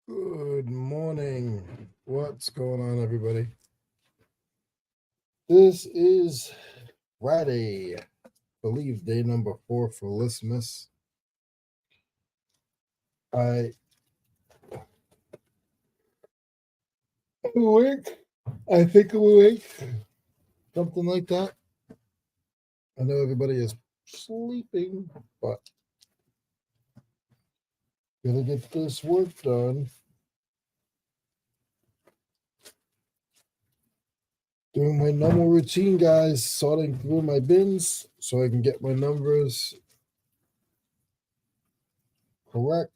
Good morning. What's going on, everybody? This is Friday, I believe day number 4 for listmas. I am awake. I think I'm awake. Something like that. I know everybody is sleeping, but gotta get this work done. Doing my normal routine, guys, sorting through my bins so I can get my numbers correct.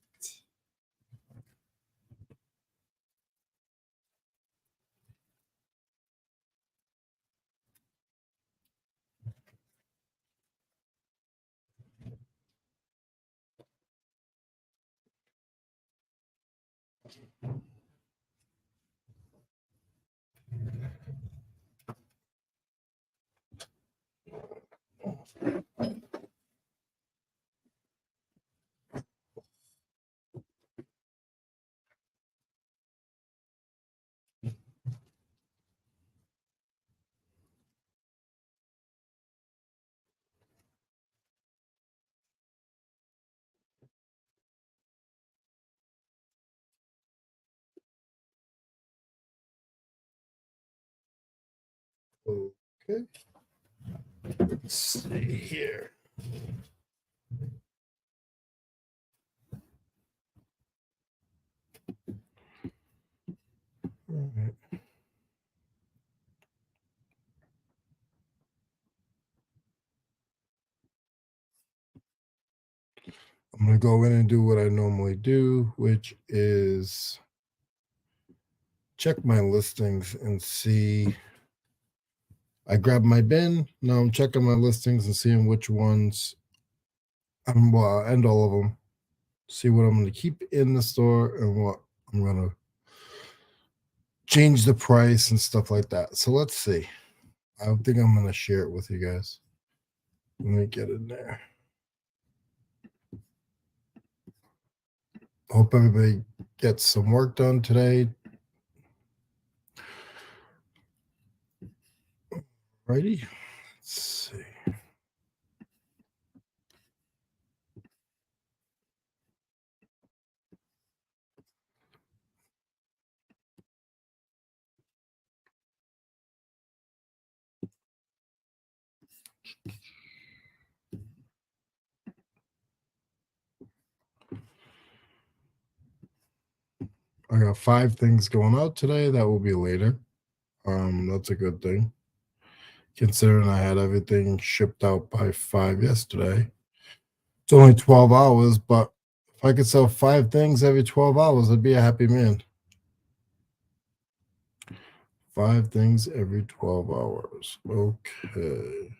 Okay. Let's see here. All right. I'm going to go in and do what I normally do, which is check my listings and see. I grab my bin. Now I'm checking my listings and seeing which ones I'll end all of them. See what I'm going to keep in the store and what I'm going to change the price and stuff like that. So let's see. I think I'm going to share it with you guys. Let me get in there. Hope everybody gets some work done today. Righty. Let's see. I got 5 things going out today. That will be later. That's a good thing, considering I had everything shipped out by 5 yesterday. It's only 12 hours, but if I could sell 5 things every 12 hours, I'd be a happy man. 5 things every 12 hours. Okay.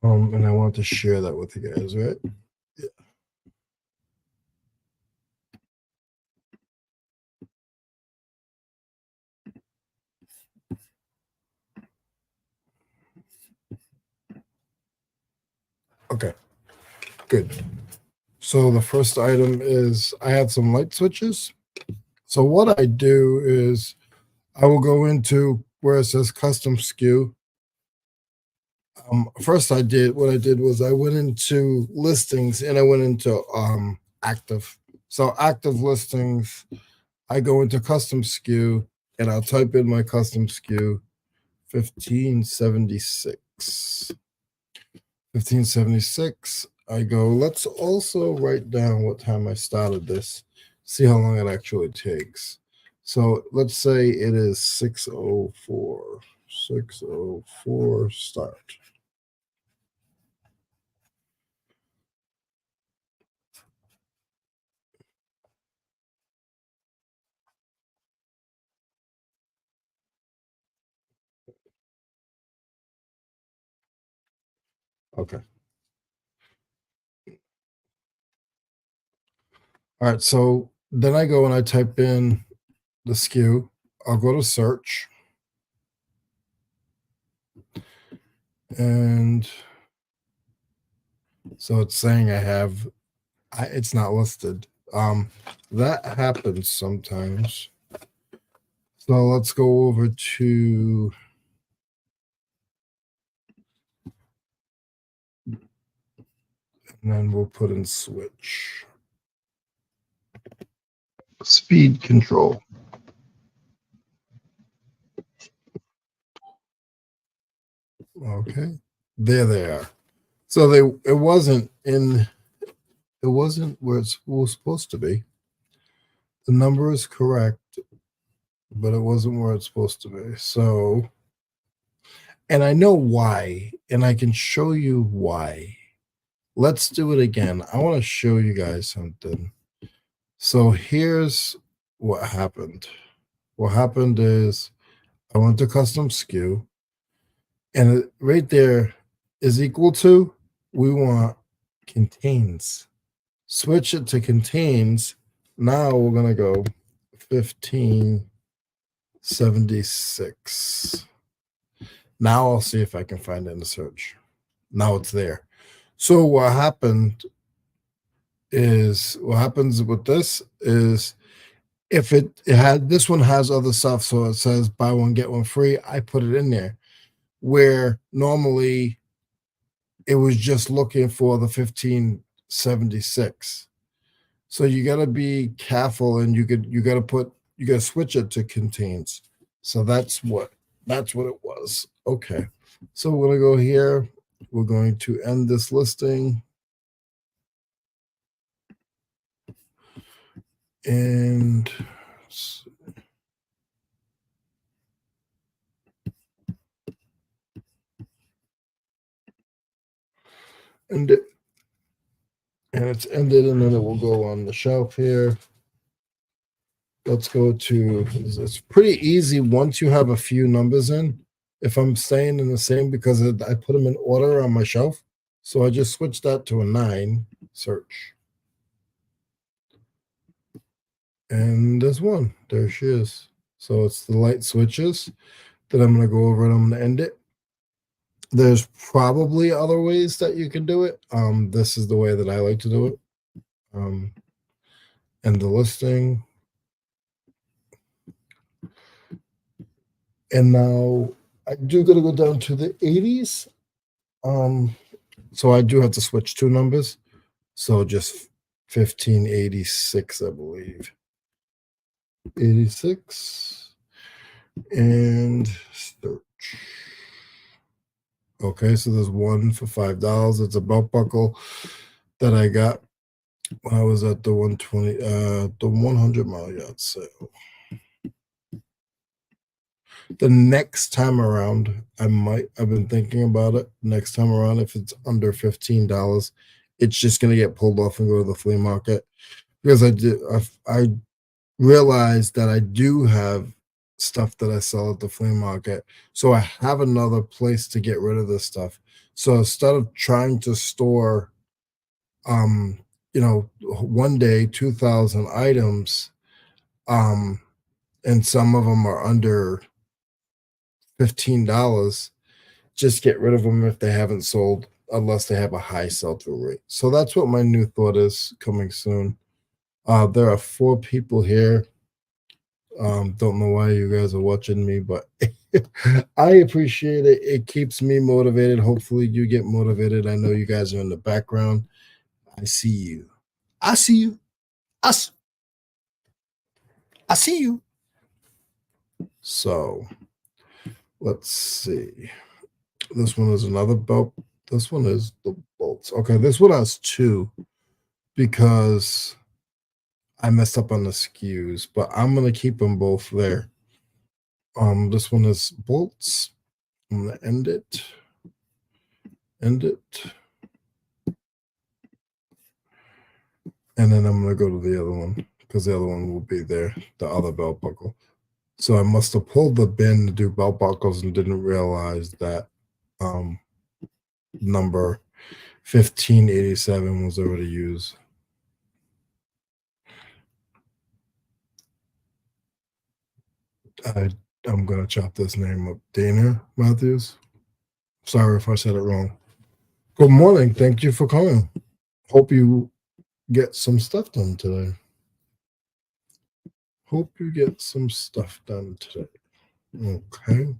And I want to share that with you guys, right? Yeah. Okay. Good. So the first item is I had some light switches. So what I do is I will go into where it says custom SKU. First what I did was I went into listings and I went into active. So active listings, I go into custom SKU and I'll type in my custom SKU 1576. 1576. I go, let's also write down what time I started this, see how long it actually takes. So let's say it is 6:04. 6:04 start. Okay. All right. So then I go and I type in the SKU. I'll go to search and so it's saying it's not listed. That happens sometimes. So let's go over to, and then we'll put in switch. Speed control. Okay. There they are. So it wasn't where it was supposed to be. The number is correct, but it wasn't where it's supposed to be. So, and I know why, and I can show you why. Let's do it again. I want to show you guys something. So here's what happened. What happened is I went to custom SKU, and right there is equal to, we want contains. Switch it to contains. Now we're going to go 1576. Now I'll see if I can find it in the search. Now it's there. So what happens with this is, if it had, this one has other stuff, so it says buy one get one free, I put it in there, where normally it was just looking for the 1576. So you got to be careful, and you got to switch it to contains. So that's what it was. Okay. So we're going to go here. We're going to end this listing, and end it, and it's ended, and then it will go on the shelf here. Let's go to, it's pretty easy once you have a few numbers in. If I'm staying in the same, because I put them in order on my shelf, so I just switched that to a 9, search. And there's one. There she is. So it's the light switches that I'm going to go over, and I'm going to end it. There's probably other ways that you can do it. This is the way that I like to do it. End the listing. And now I do got to go down to the 80s. So I do have to switch 2 numbers. So just 1586, I believe. 86 and search. Okay, so there's one for $5. It's a belt buckle that I got when I was at the 100 mile yard sale. The next time around, I've been thinking about it. Next time around, if it's under $15, it's just gonna get pulled off and go to the flea market, because I realized that I do have stuff that I sell at the flea market, so I have another place to get rid of this stuff. So instead of trying to store, um, one day 2,000 items, and some of them are under $15, just get rid of them if they haven't sold, unless they have a high sell-through rate. So that's what my new thought is, coming soon. There are 4 people here. Don't know why you guys are watching me, but I appreciate it. It keeps me motivated. Hopefully you get motivated. I know you guys are in the background. I see you. I see you. I, s- I see you. So let's see. This one is another belt. This one is the bolts. Okay, this one has 2 because I messed up on the SKUs, but I'm gonna keep them both there. This one is bolts. I'm gonna end it. End it. And then I'm gonna go to the other one, because the other one will be there, the other belt buckle. So I must have pulled the bin to do belt buckles and didn't realize that number 1587 was already used. I'm gonna chop this name up. Dana Matthews. Sorry if I said it wrong. Good morning. Thank you for calling. Hope you get some stuff done today. Hope you get some stuff done today. Okay.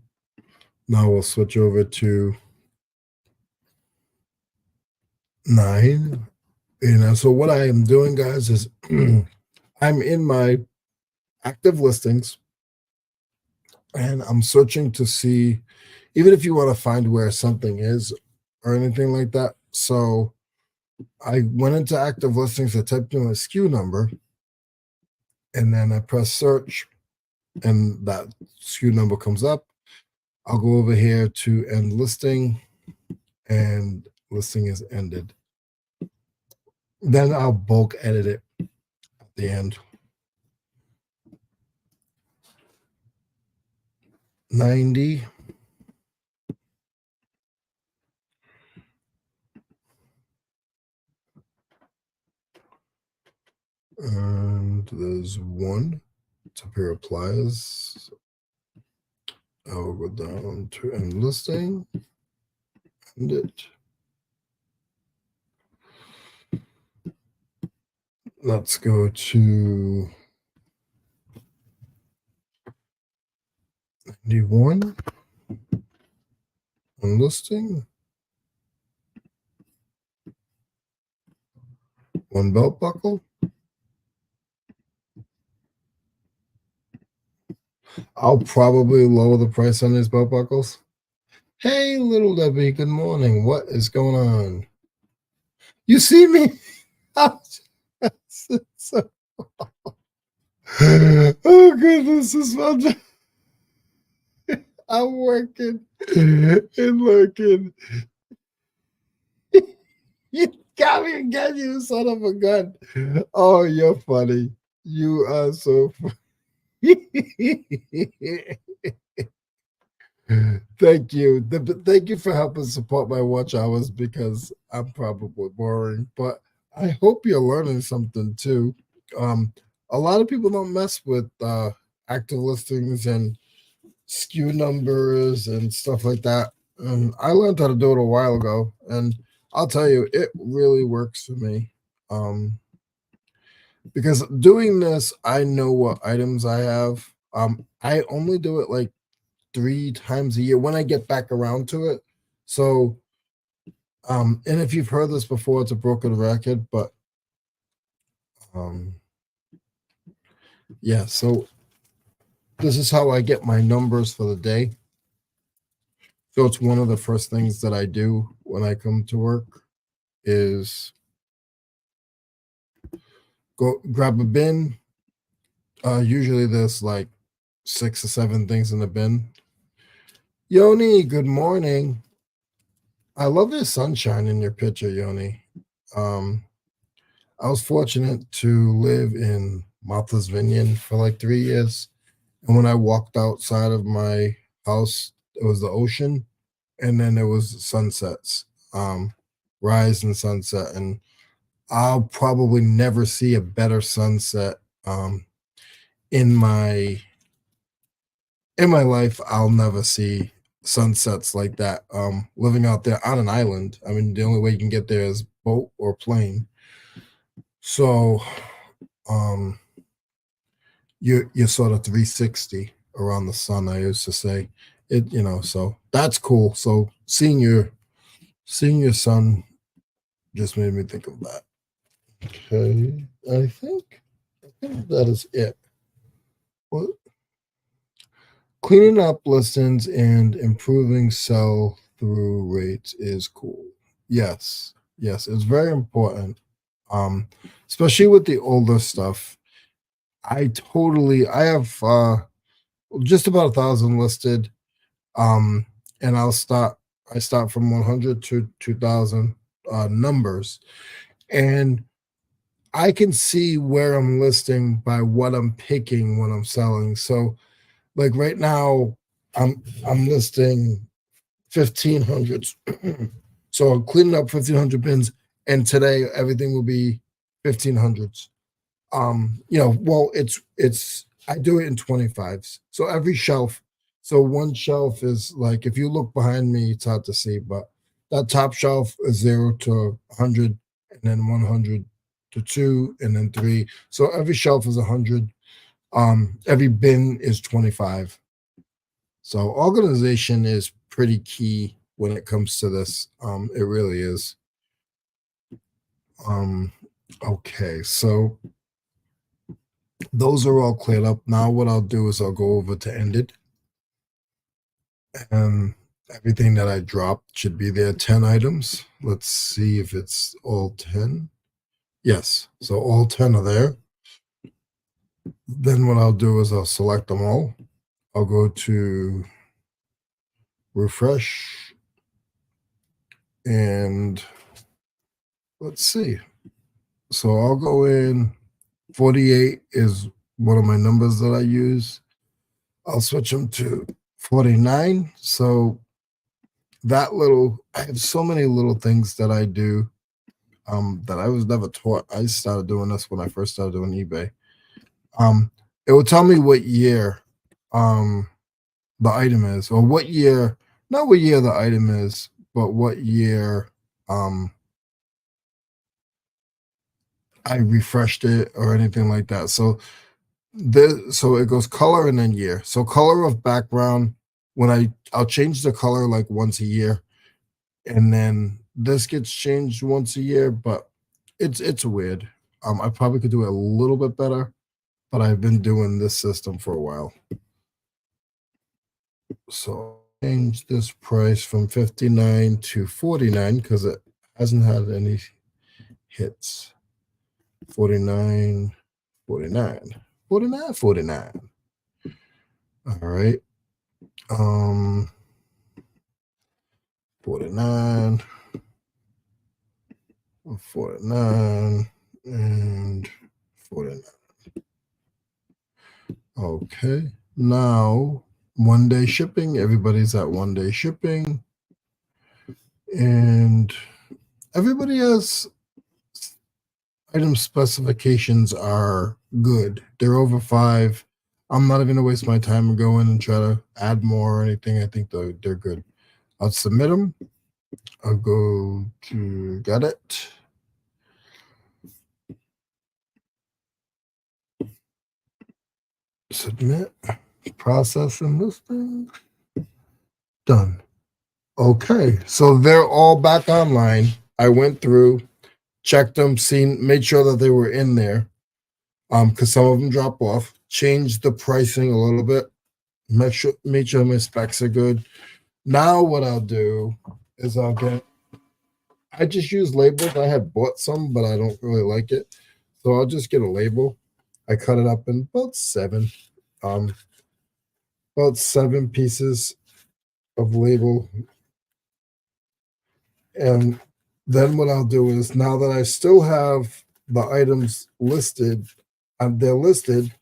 Now we'll switch over to 9. So what I am doing, guys, is I'm in my active listings and I'm searching to see, even if you want to find where something is or anything like that. So I went into active listings, I typed in a SKU number, and then I press search, and that SKU number comes up. I'll go over here to end listing, and listing is ended. Then I'll bulk edit it at the end. 90. And there's 1. It's a pair of pliers. I'll go down to end listing. End it. Let's go to 91. End listing. 1 belt buckle. I'll probably lower the price on these belt buckles. Hey, little Debbie, good morning. What is going on? You see me? Oh, goodness, this is fun. I'm working and looking. You got me again, you son of a gun. Oh, you're funny. You are so funny. Thank you. Thank you for helping support my watch hours because I'm probably boring, but I hope you're learning something too. A lot of people don't mess with active listings and SKU numbers and stuff like that. I learned how to do it a while ago, and I'll tell you, it really works for me. Because doing this, I know what items I have. I only do it like 3 times a year when I get back around to it. So, and if you've heard this before, it's a broken record, but yeah, so this is how I get my numbers for the day. So it's one of the first things that I do when I come to work is go grab a bin. Usually there's like 6 or 7 things in the bin. Yoni, good morning. I love the sunshine in your picture, Yoni. I was fortunate to live in Martha's Vineyard for like 3 years. And when I walked outside of my house, it was the ocean and then there was sunsets, rise and sunset. And I'll probably never see a better sunset in my life. I'll never see sunsets like that. Living out there on an island, I mean, the only way you can get there is boat or plane. So you're sort of 360 around the sun, I used to say. It, so that's cool. So seeing your son just made me think of that. Okay. I think that is it. What? Cleaning up listings and improving sell-through rates is cool. Yes, it's very important. Especially with the older stuff. I have just about 1,000 listed. And I start from 100 to 2,000 numbers, and I can see where I'm listing by what I'm picking when I'm selling. So, like right now, I'm listing 1,500s. So I'm cleaning up 1,500 bins, and today everything will be 1,500s. Well, it's I do it in 25s. So every shelf, so one shelf is like, if you look behind me, it's hard to see, but that top shelf is 0 to 100, and then 100 to 2, and then 3. So every shelf is 100. Every bin is 25. So organization is pretty key when it comes to this. It really is. Um, okay, so those are all cleared up. Now what I'll do is I'll go over to ended, and everything that I dropped should be there. 10 items. Let's see if it's all 10. Yes, so all 10 are there. Then what I'll do is I'll select them all. I'll go to refresh, and let's see. So I'll go in. 48 is one of my numbers that I use. I'll switch them to 49. So I have so many little things that I do that I was never taught. I started doing this when I first started doing eBay. It will tell me what year the item is, or what year, not what year the item is, but what year I refreshed it or anything like that. So it goes color and then year. So color of background, I'll change the color like once a year, and then this gets changed once a year, but it's weird. I probably could do it a little bit better, but I've been doing this system for a while. So change this price from 59 to 49 because it hasn't had any hits. 49, 49, 49, 49. All right. 49, 49, and 49. Okay. Now, 1 day shipping. Everybody's at 1 day shipping. And everybody has item specifications are good. They're over 5. I'm not even going to waste my time and go in and try to add more or anything. I think they're good. I'll submit them. I'll go to get it. Submit. Processing this thing. Done. Okay. So they're all back online. I went through, checked them, made sure that they were in there. Because some of them drop off. Changed the pricing a little bit. Made sure my specs are good. Now what I'll do is I just use labels. I had bought some, but I don't really like it. So I'll just get a label. I cut it up in about 7 pieces of label. And then what I'll do is, now that I still have the items listed, they're listed,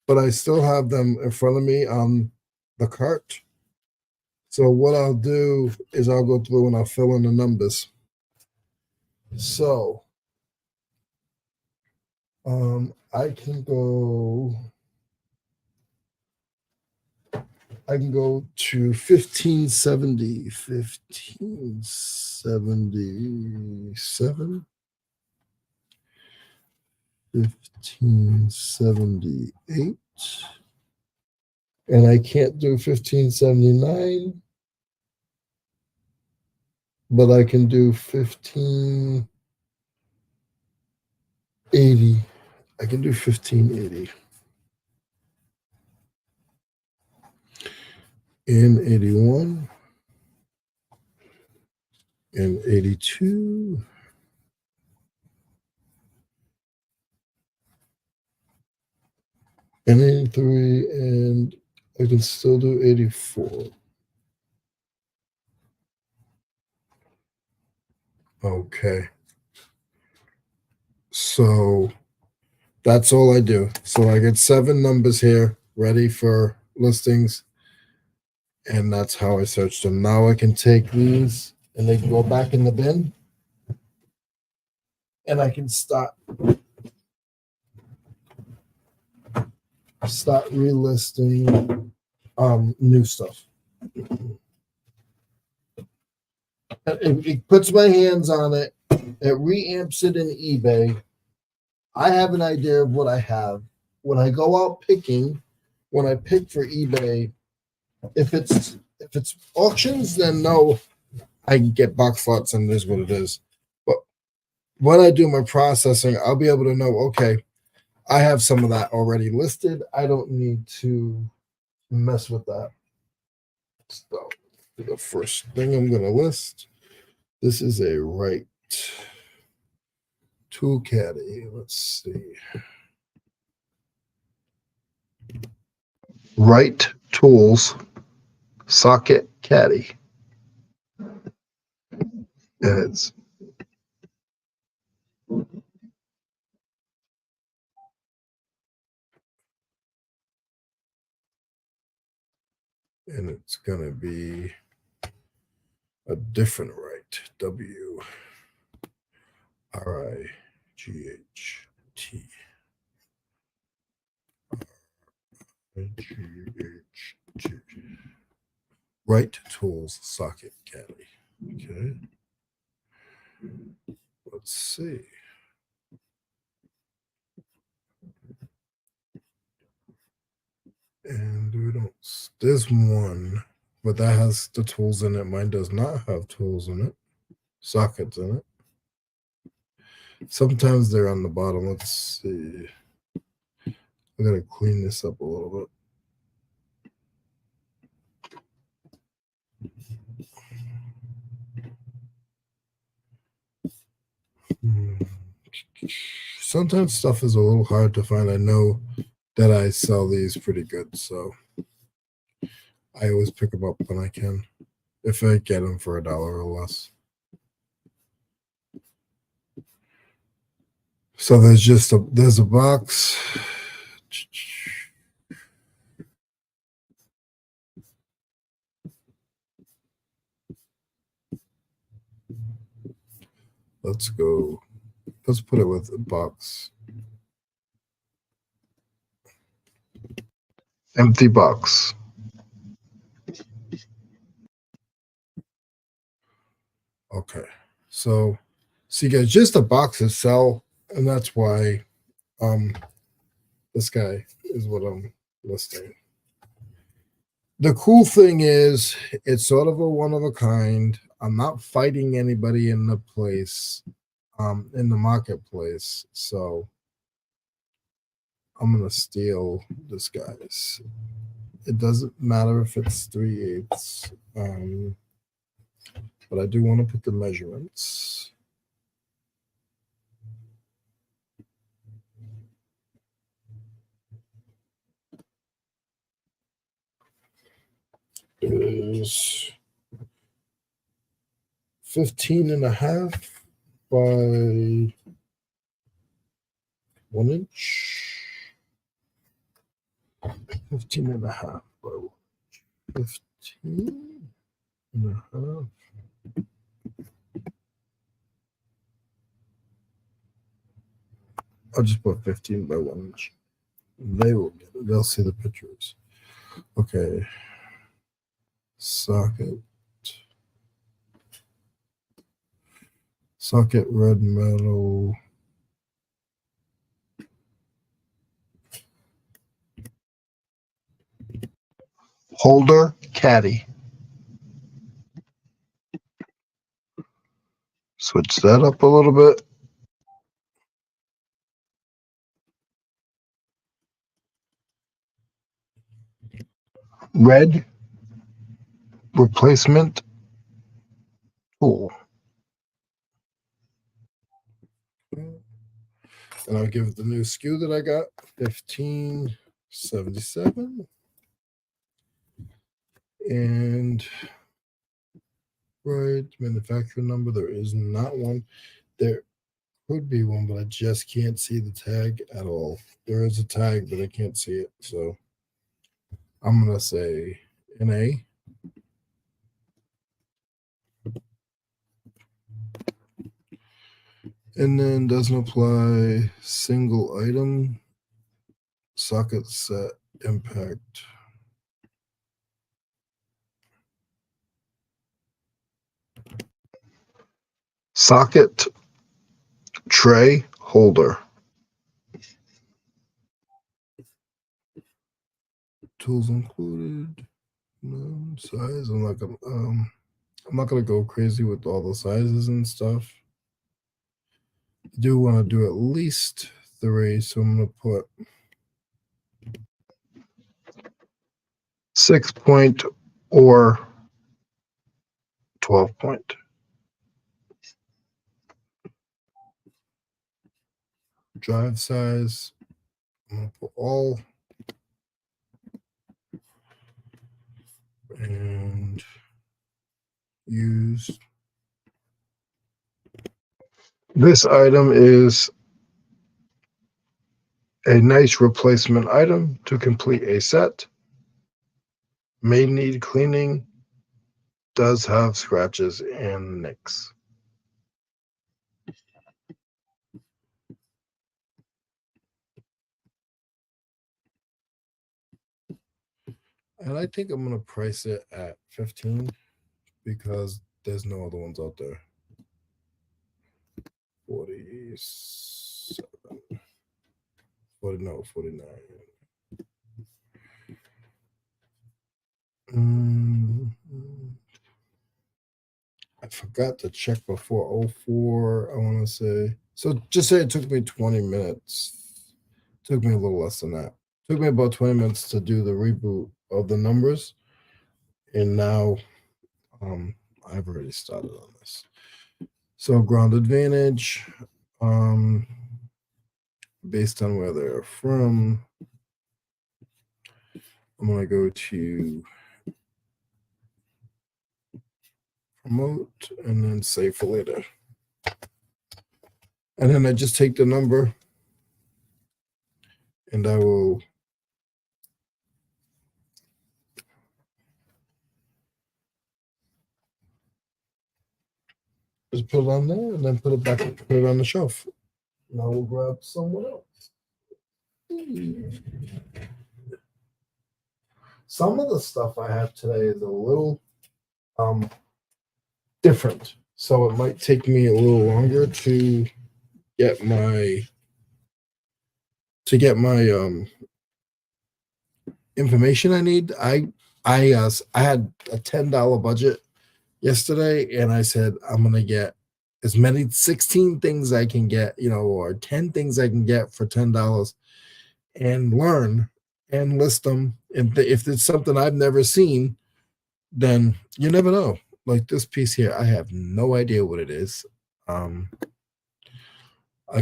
but I still have them in front of me on the cart. So what I'll do is I'll go through and I'll fill in the numbers. So I can go to 1570, 1577, 1578, and I can't do 1579, but I can do 1580. I can do 1580. In 81, in 82, and 83, and I can still do 84. Okay. So that's all I do. So I get 7 numbers here ready for listings, and that's how I search them. Now I can take these and they can go back in the bin, and I can start relisting new stuff. It puts my hands on it. It reamps it in eBay. I have an idea of what I have. When I go out picking, when I pick for eBay, if it's auctions, then no, I can get box lots and it is what it is. But when I do my processing, I'll be able to know, okay, I have some of that already listed. I don't need to mess with that. So the first thing I'm going to list, this is a right tool caddy. Let's see. Right tools socket caddy. And it's going to be a different right. W R I G H T I G H T. Right tools socket caddy. Okay. Let's see. And we don't. There's one, but that has the tools in it. Mine does not have tools in it. Sockets in it. Sometimes they're on the bottom. Let's see. I gotta clean this up a little bit. Sometimes stuff is a little hard to find. I know that I sell these pretty good, so I always pick them up when I can, if I get them for $1 or less. So there's a box. Let's go. Let's put it with a box. Empty box. Okay. So see guys, just a box of sell, and that's why this guy is what I'm listing. The cool thing is it's sort of a one of a kind. I'm not fighting anybody in the place, in the marketplace. So I'm gonna steal this guy's. It doesn't matter if it's 3/8, but I do want to put the measurements. It is 15.5 by 1 inch. 15.5 by 15.5. I'll just put 15 by 1 inch. They will get it. They'll see the pictures. Okay. Socket red metal. Holder caddy. Switch that up a little bit. Red replacement tool. And I'll give it the new SKU that I got, 1577. And right, manufacturer number, there is not one. There could be one, but I just can't see the tag at all. There is a tag, but I can't see it. So I'm going to say NA. And then doesn't apply single item, socket set, impact. Socket tray holder. Tools included. No size. I'm not gonna go crazy with all the sizes and stuff. I do want to do at least 3, so I'm gonna put 6-point or 12-point. Drive size. I'm gonna put all. And used. This item is a nice replacement item to complete a set. May need cleaning. Does have scratches and nicks. And I think I'm going to price it at 15 because there's no other ones out there. 47. 49. I forgot to check before 04, I want to say. So just say it took me 20 minutes. It took me a little less than that. It took me about 20 minutes to do the reboot of the numbers. And now I've already started on this. So ground advantage, based on where they're from, I'm going to go to promote and then save for later. And then I just take the number and I will just put it on there and then put it on the shelf. Now we'll grab someone else. Some of the stuff I have today is a little different. So it might take me a little longer to get my information I need. I had a $10 budget yesterday, and I said I'm gonna get as many 16 things I can get, or 10 things I can get for $10, and learn and list them. And if it's something I've never seen, then you never know. Like this piece here, I have no idea what it is. I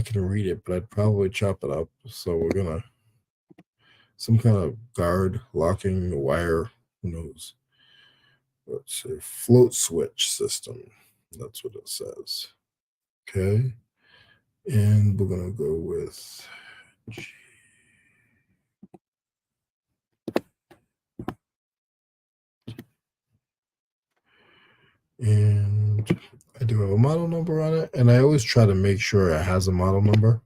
can read it, but I'd probably chop it up. So we're gonna some kind of guard locking the wire. Who knows? Let's say float switch system. That's what it says. Okay. And we're going to go with G. And I do have a model number on it. And I always try to make sure it has a model number.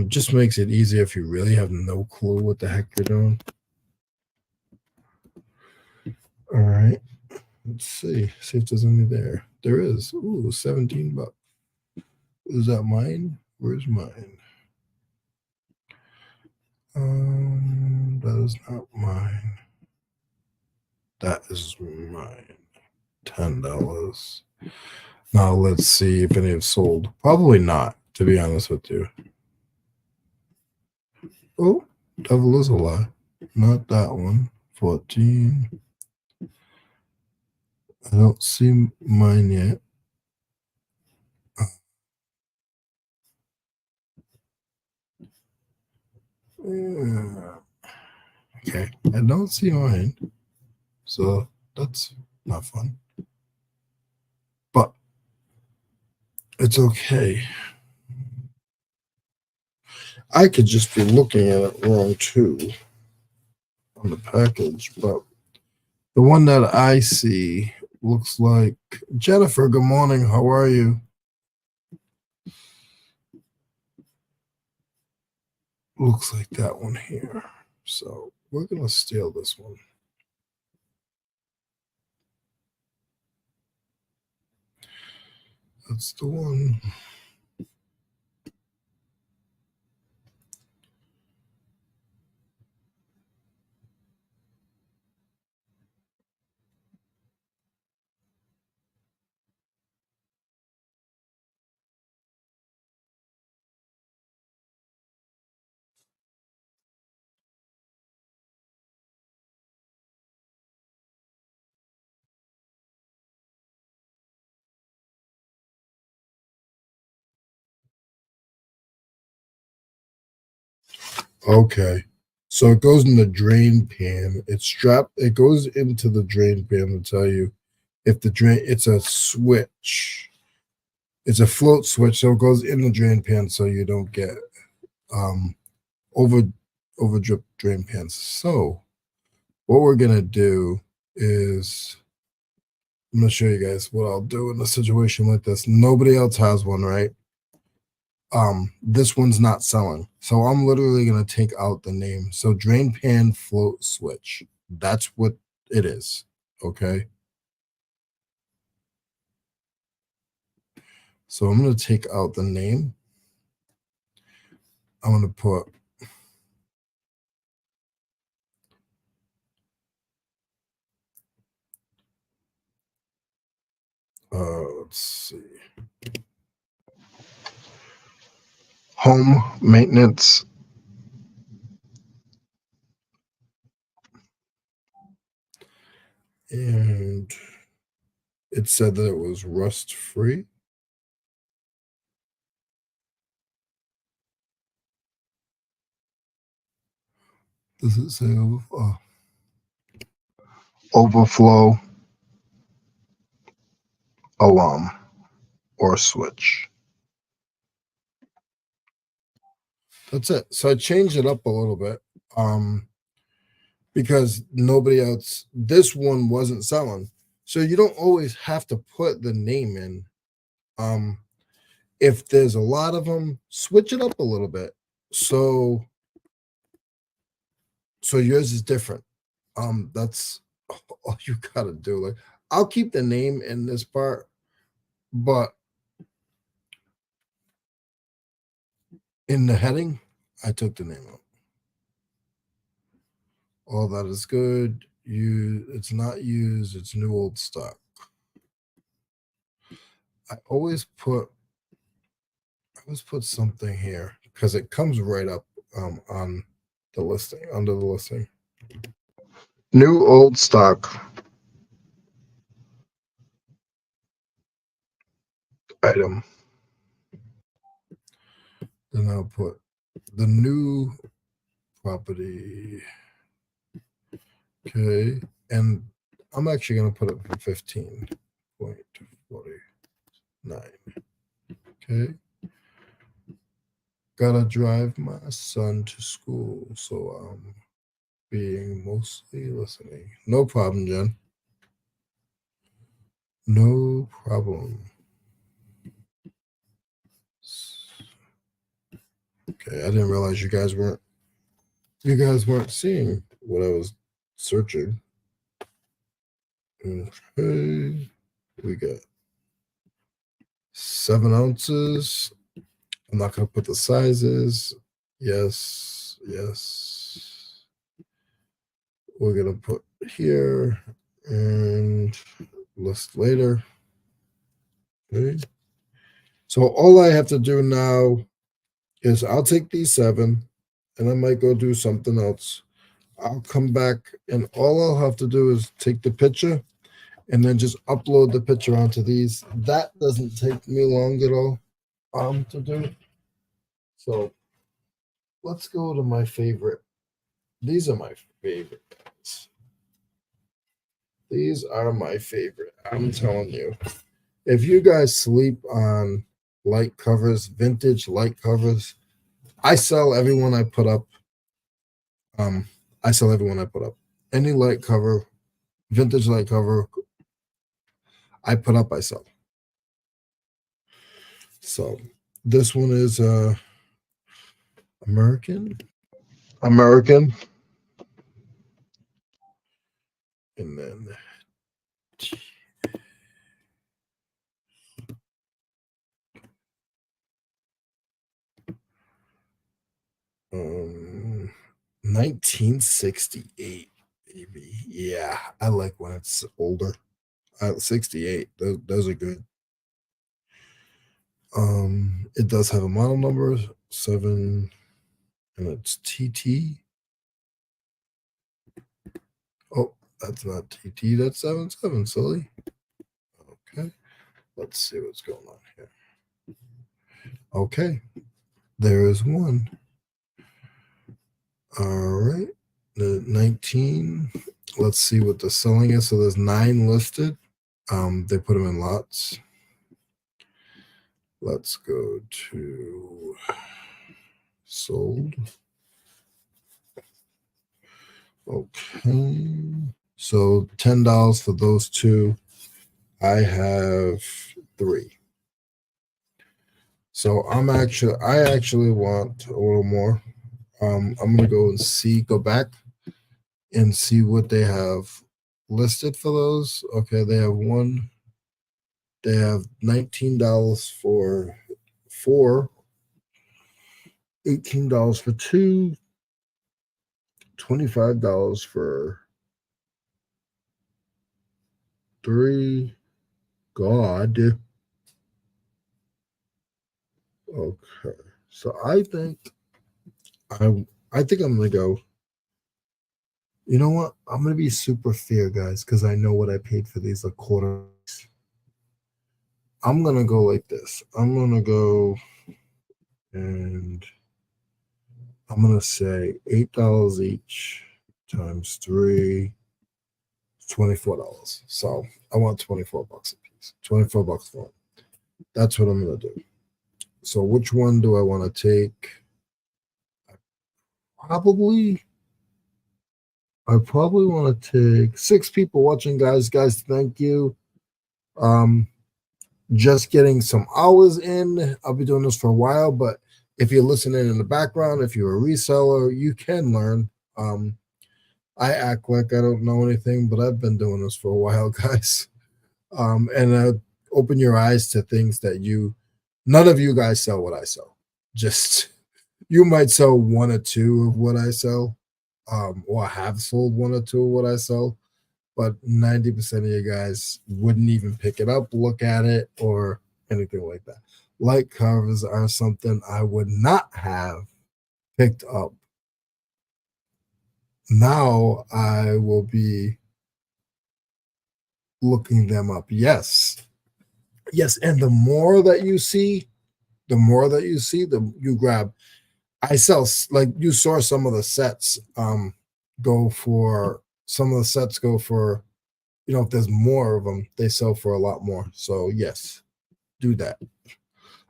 Just makes it easier if you really have no clue what the heck you're doing. All right. Let's see if there's any there. There is. Ooh, $17. Is that mine? Where's mine? That is not mine. That is mine. $10. Now let's see if any have sold. Probably not, to be honest with you. Oh, devil is a lie. Not that one. 14. I don't see mine yet. Okay, I don't see mine. So that's not fun. But it's okay. I could just be looking at it wrong too on the package, but the one that I see looks like Jennifer. Good morning. How are you? looks like that one here. So we're gonna steal this one. That's the one. Okay. So it goes in the drain pan. It's strapped. It goes into the drain pan to tell you if the drain. It's a switch. It's a float switch, so it goes in the drain pan so you don't get um over over drip drain pans. So what we're gonna do is I'm gonna show you guys what I'll do in a situation like this. Nobody else has one, right? This one's not selling, so I'm literally gonna take out the name. So drain pan float switch, that's what it is. Okay, so I'm gonna take out the name. I'm gonna put let's see, home maintenance, and it said that it was rust free. Does it say overflow alarm or switch? That's it. So I changed it up a little bit. Because nobody else, this one wasn't selling. So you don't always have to put the name in. Um, if there's a lot of them, switch it up a little bit. So yours is different. That's all you gotta do. Like I'll keep the name in this part, but in the heading, I took the name out. All that is good. It's not used, it's new old stock. I always put something here because it comes right up on the listing, under the listing. New old stock item. Then I'll put the new property. Okay. And I'm actually going to put it for 15.49. Okay. Gotta drive my son to school. So I'm being mostly listening. No problem, Jen. No problem. Okay, I didn't realize you guys weren't seeing what I was searching. Okay, we got 7 ounces. I'm not gonna put the sizes. Yes, yes. We're gonna put here and list later. Okay. So all I have to do now is I'll take these 7 and I might go do something else. I'll come back and all I'll have to do is take the picture and then just upload the picture onto these. That doesn't take me long at all to do. So let's go to my favorite. These are my favorite guys. These are my favorite. I'm telling you. If you guys sleep on light covers, vintage light covers, I sell everyone I put up. I sell everyone I put up. Any light cover, vintage light cover, I put up, I sell. So this one is I'm American, and then 1968, baby. Yeah, I like when it's older. 68. Those are good. It does have a model number 7, and it's TT. Oh, that's not TT. That's 77. Silly. Okay, let's see what's going on here. Okay, there is one. All right, the 19. Let's see what the selling is. So there's 9 listed. They put them in lots. Let's go to sold. Okay. So $10 for those two. I have 3. So I actually want a little more. I'm gonna go back and see what they have listed for those. Okay, they have one. They have $19 for 4, $18 for 2, $25 for 3. God. Okay. So I think I'm gonna go. You know what? I'm gonna be super fair, guys, because I know what I paid for these a quarter. I'm gonna go like this. I'm gonna go and I'm gonna say $8 each times 3, $24. So I want $24 a piece. $24 for it. That's what I'm gonna do. So which one do I want to take? Probably I probably want to take 6 people watching, guys. Guys, thank you. Just getting some hours in. I'll be doing this for a while, but if you're listening in the background, if you're a reseller, you can learn. I act like I don't know anything, but I've been doing this for a while, guys. And open your eyes to things that none of you guys sell what I sell. Just you might sell 1 or 2 of what I sell, or have sold 1 or 2 of what I sell, but 90% of you guys wouldn't even pick it up, look at it, or anything like that. Light covers are something I would not have picked up. Now I will be looking them up. Yes. Yes. And the more that you see, the you grab. I sell, like you saw some of the sets go for some of the sets go for, if there's more of them, they sell for a lot more. So yes, do that.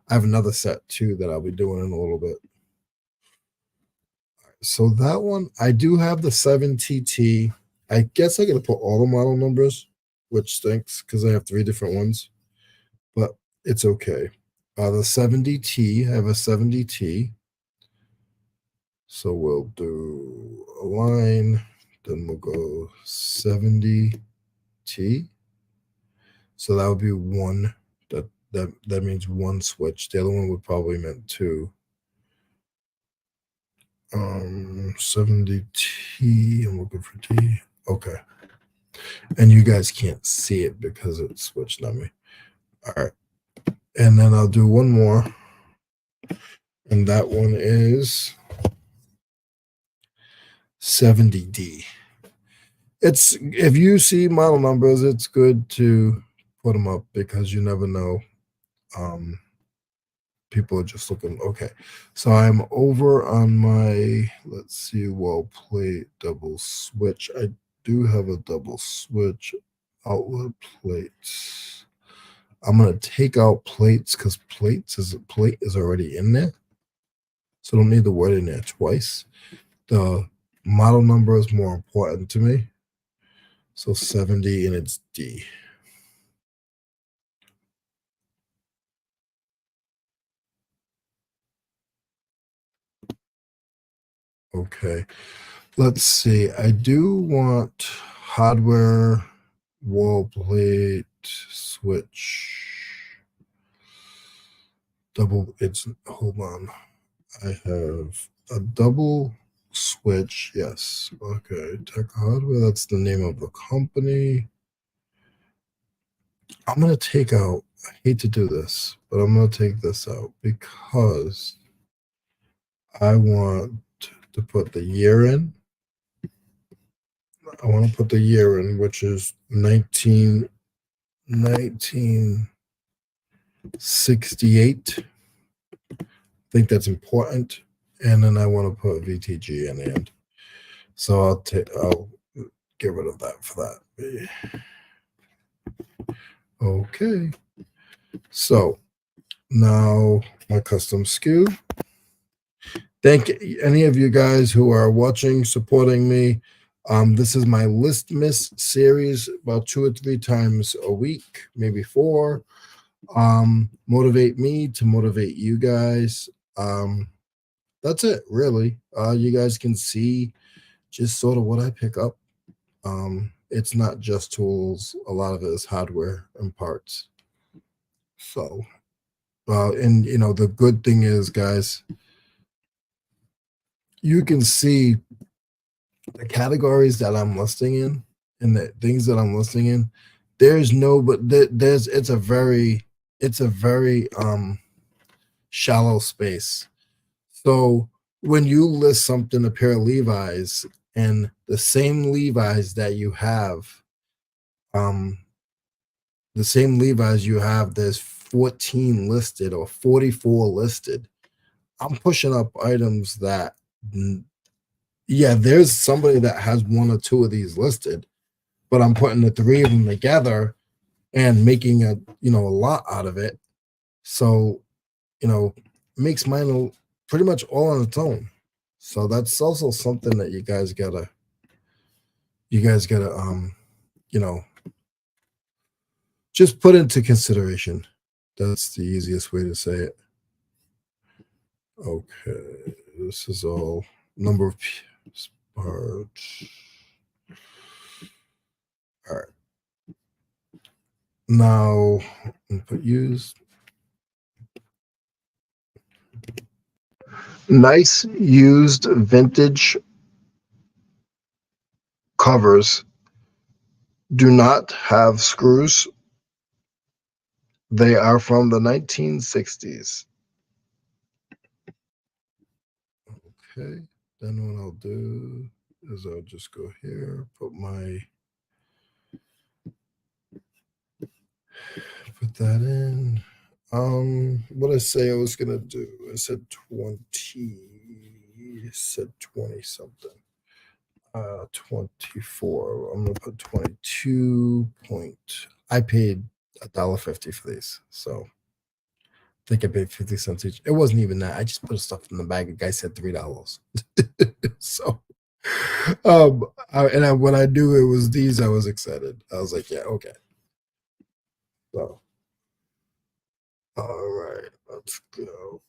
I have another set too that I'll be doing in a little bit. So that one, I do have the 7TT. I guess I got to put all the model numbers, which stinks because I have 3 different ones, but it's okay. The 70T, I have a 70T. So we'll do a line, then we'll go 70T. So that would be 1. That means 1 switch. The other one would probably meant 2. 70T. I'm looking for T. Okay. And you guys can't see it because it's switched on me. All right. And then I'll do one more. And that one is 70D. If you see model numbers, it's good to put them up because you never know. People are just looking. Okay. So I'm over on my, let's see, wall plate double switch. I do have a double switch outlet plates. I'm gonna take out plates because plate is already in there. So I don't need the word in there twice. The model number is more important to me. So 70 and it's D. Okay. Let's see. I do want hardware, wall plate, switch, double. Hold on. I have a double switch. Yes. Okay. Tech hardware. That's the name of the company. I'm going to take out, I hate to do this, but I'm going to take this out because I want to put the year in. I want to put the year in, which is 1968. I think that's important. And then I want to put VTG in the end. So I'll get rid of that for that. Okay. So now my custom SKU. Thank any of you guys who are watching, supporting me. This is my listmas series, about 2 or 3 times a week, maybe 4. Motivate me to motivate you guys. That's it, really. You guys can see just sort of what I pick up. It's not just tools. A lot of it is hardware and parts. So, and the good thing is, guys, you can see the categories that I'm listing in and the things that I'm listing in. There's no, but there's, it's a very shallow space. So when you list something, a pair of Levi's, and the same Levi's that you have, there's 14 listed or 44 listed. I'm pushing up items that, yeah, there's somebody that has 1 or 2 of these listed, but I'm putting the 3 of them together and making a lot out of it. So, makes mine pretty much all on its own. So that's also something that you guys gotta just put into consideration. That's the easiest way to say it. Okay, this is all number of parts. All right. Now input used. Nice used vintage covers do not have screws. They are from the 1960s. Okay, then what I'll do is I'll just go here, put that in. What I say I was gonna do? I said 20. Said 20 something. 24. I'm gonna put 22 point. I paid $1.50 for these, so I think I paid 50 cents each. It wasn't even that. I just put stuff in the bag. The guy said $3. So, when I knew it was these, I was excited. I was like, yeah, okay. So, all right, let's go.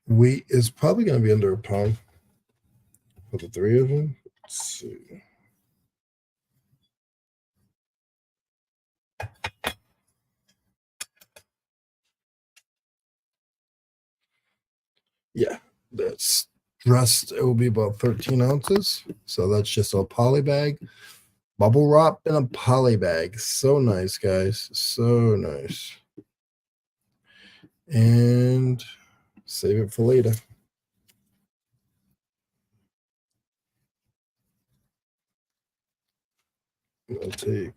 Weight is probably going to be under a pound for the 3 of them. Let's see. Yeah, that's dressed. It will be about 13 ounces. So that's just a poly bag. Bubble wrap in a poly bag. So nice, guys. So nice. And save it for later. I'll take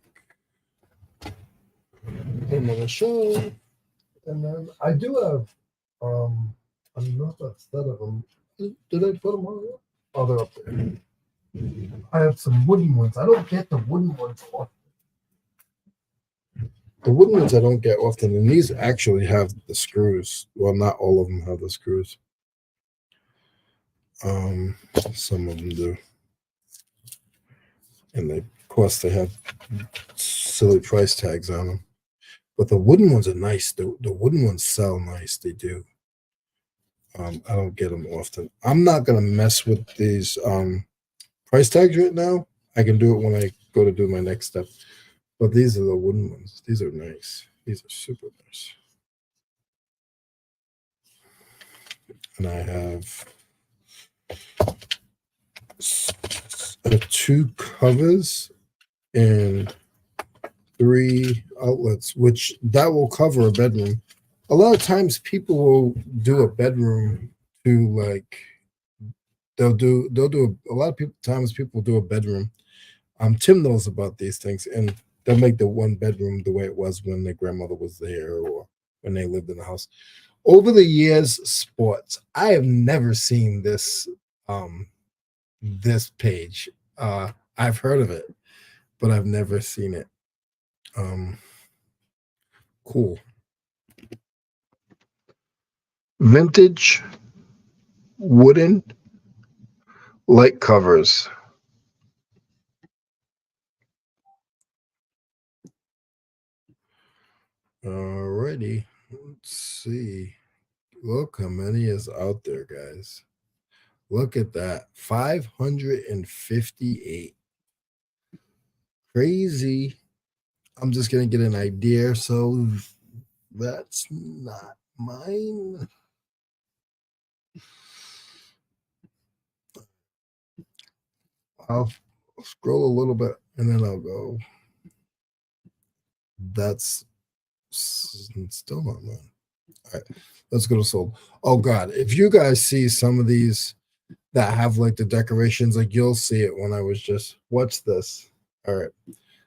them on the show. And then I do have another set of them. Did I put them on there? Oh, they're up there. I have some wooden ones. I don't get the wooden ones often. The wooden ones I don't get often, and these actually have the screws. Well, not all of them have the screws. Some of them do. And of course, they have silly price tags on them. But the wooden ones are nice. The wooden ones sell nice. They do. I don't get them often. I'm not gonna mess with these price tags right now. I can do it when I go to do my next step. But these are the wooden ones. These are nice. These are super nice. And I have two covers and 3 outlets, which that will cover a bedroom. A lot of times people will do a bedroom to like they'll do a lot of people times people do a bedroom. Tim knows about these things, and they'll make the one bedroom the way it was when their grandmother was there or when they lived in the house. Over the years, sports, I have never seen this page. I've heard of it, but I've never seen it. Um, cool. Vintage wooden light covers. Alrighty. Let's see. Look how many is out there, guys. Look at that. 558. Crazy. I'm just going to get an idea. So that's not mine. I'll scroll a little bit and then I'll go. That's still not mine. All right, let's go to sold. Oh God, if you guys see some of these that have like the decorations, like you'll see it when I was just watch this. All right,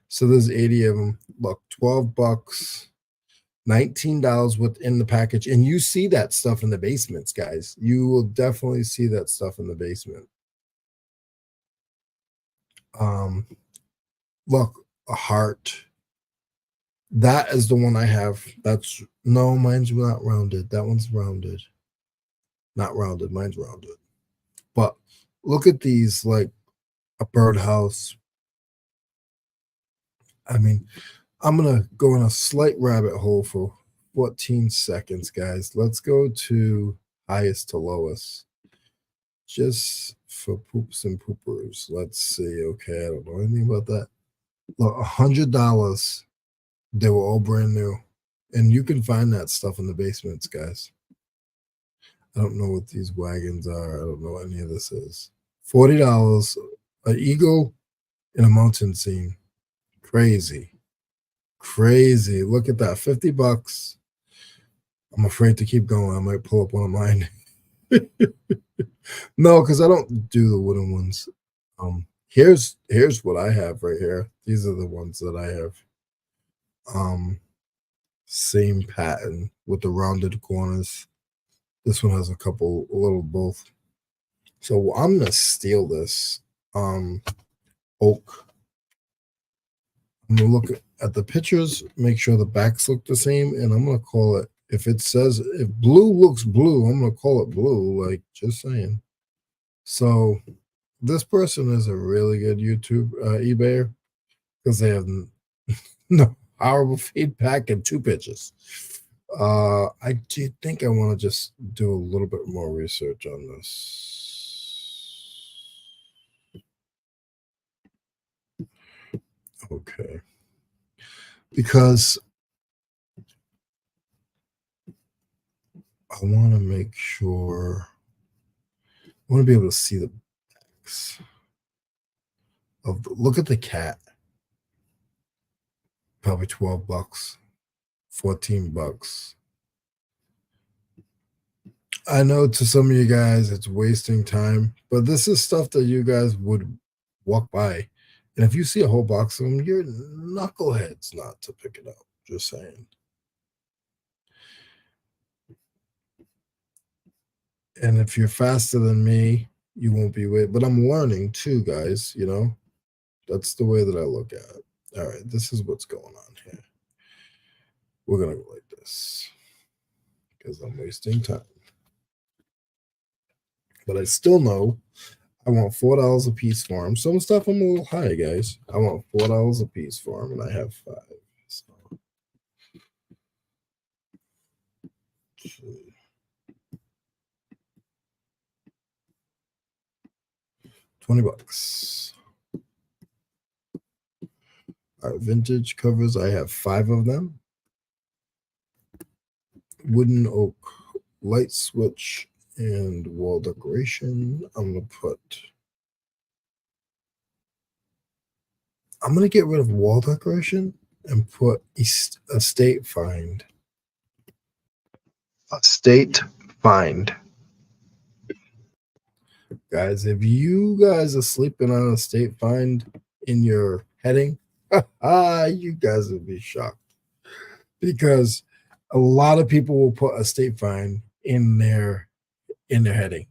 so there's 80 of them. Look, $12, $19 within the package, and you see that stuff in the basements, guys. You will definitely see that stuff in the basement. Look, a heart. That is the one I have. That's no, mine's not rounded. That one's rounded. Not rounded. Mine's rounded. But look at these, like a birdhouse. I mean, I'm gonna go in a slight rabbit hole for 14 seconds, guys. Let's go to highest to lowest. Just for poops and poopers. Let's see. Okay, I don't know anything about that. Look, $100. They were all brand new. And you can find that stuff in the basements, guys. I don't know what these wagons are. I don't know what any of this is. $40, an eagle in a mountain scene. Crazy. Crazy. Look at that. $50. I'm afraid to keep going. I might pull up one of mine. No, because I don't do the wooden ones. Here's what I have right here. These are the ones that I have. Same pattern with the rounded corners. This one has a little both. So I'm gonna steal this oak. I'm gonna look at the pictures, make sure the backs look the same, and I'm gonna call it. If it says if blue looks blue, I'm gonna call it blue. Like just saying. So this person is a really good YouTube eBayer because they have no horrible feedback and 2 pitches. I do think I want to just do a little bit more research on this. Okay. Because I want to make sure I want to be able to see the backs of look at the cat. Probably $12, $14. I know to some of you guys it's wasting time, but this is stuff that you guys would walk by. And if you see a whole box of them, you're knuckleheads not to pick it up. Just saying. And if you're faster than me, you won't be wait. But I'm learning too, guys. You know, that's the way that I look at it. All right, this is what's going on here. We're gonna go like this because I'm wasting time. But I still know I want $4 a piece for them. Some stuff I'm a little high, guys. I want $4 a piece for them, and I have 5. So $20. All right, vintage covers. I have 5 of them. Wooden oak light switch and wall decoration. I'm gonna get rid of wall decoration and put estate find. Estate find. Guys, if you guys are sleeping on estate find in your heading, you guys would be shocked because a lot of people will put estate find in their heading.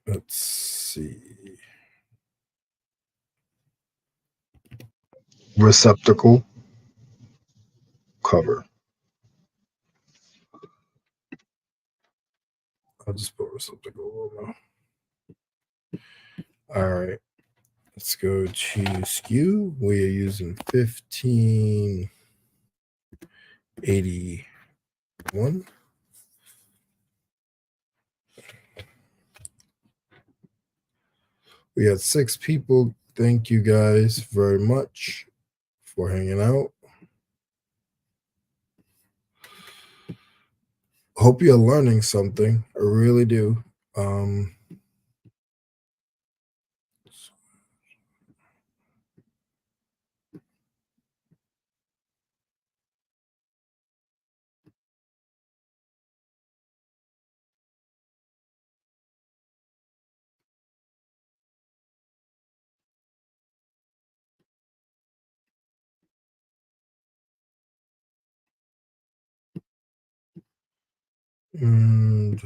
Let's see. Receptacle cover. I'll just put receptacle now. All right. Let's go to SKU. We are using 1581. We had 6 people. Thank you guys very much for hanging out. Hope you're learning something. I really do. And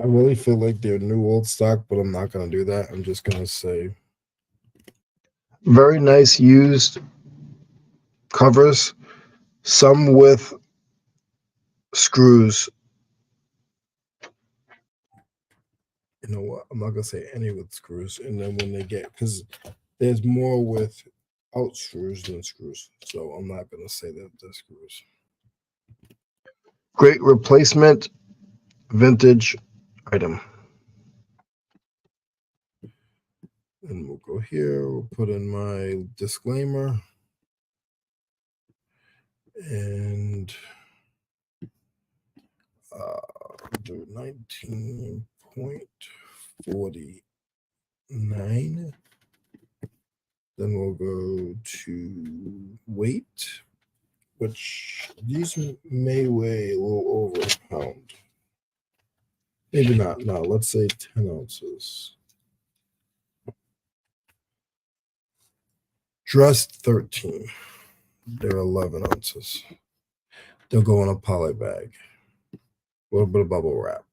I really feel like they're new old stock, but I'm not going to do that. I'm just going to say very nice used covers, some with screws. You know what? I'm not going to say any with screws. And then when they get, because there's more with out screws than screws. So I'm not going to say that they're screws. Great replacement vintage item. And we'll go here. We'll put in my disclaimer. And do 19.49. Then we'll go to weight, which these may weigh a little over a pound. Maybe not. No, let's say 10 ounces. Dressed 13. They're 11 ounces. They'll go in a poly bag. A little bit of bubble wrap.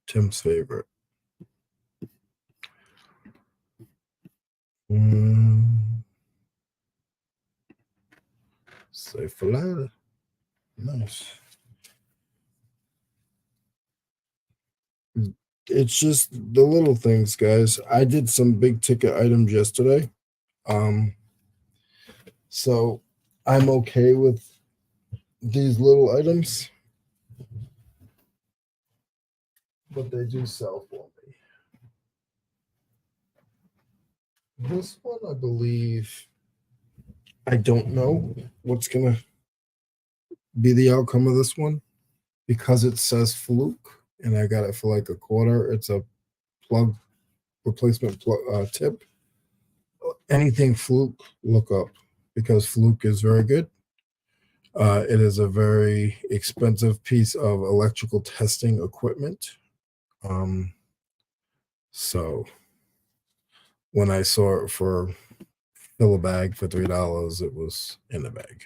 Tim's favorite. Say for later. Nice. It's just the little things, guys. I did some big ticket items yesterday. So I'm okay with these little items, but they do sell for me. This one, I believe, I don't know what's gonna be the outcome of this one because it says Fluke and I got it for like a quarter. It's a plug replacement tip. Anything Fluke, look up because Fluke is very good. It is a very expensive piece of electrical testing equipment. So when I saw it for fill a bag for $3, it was in the bag.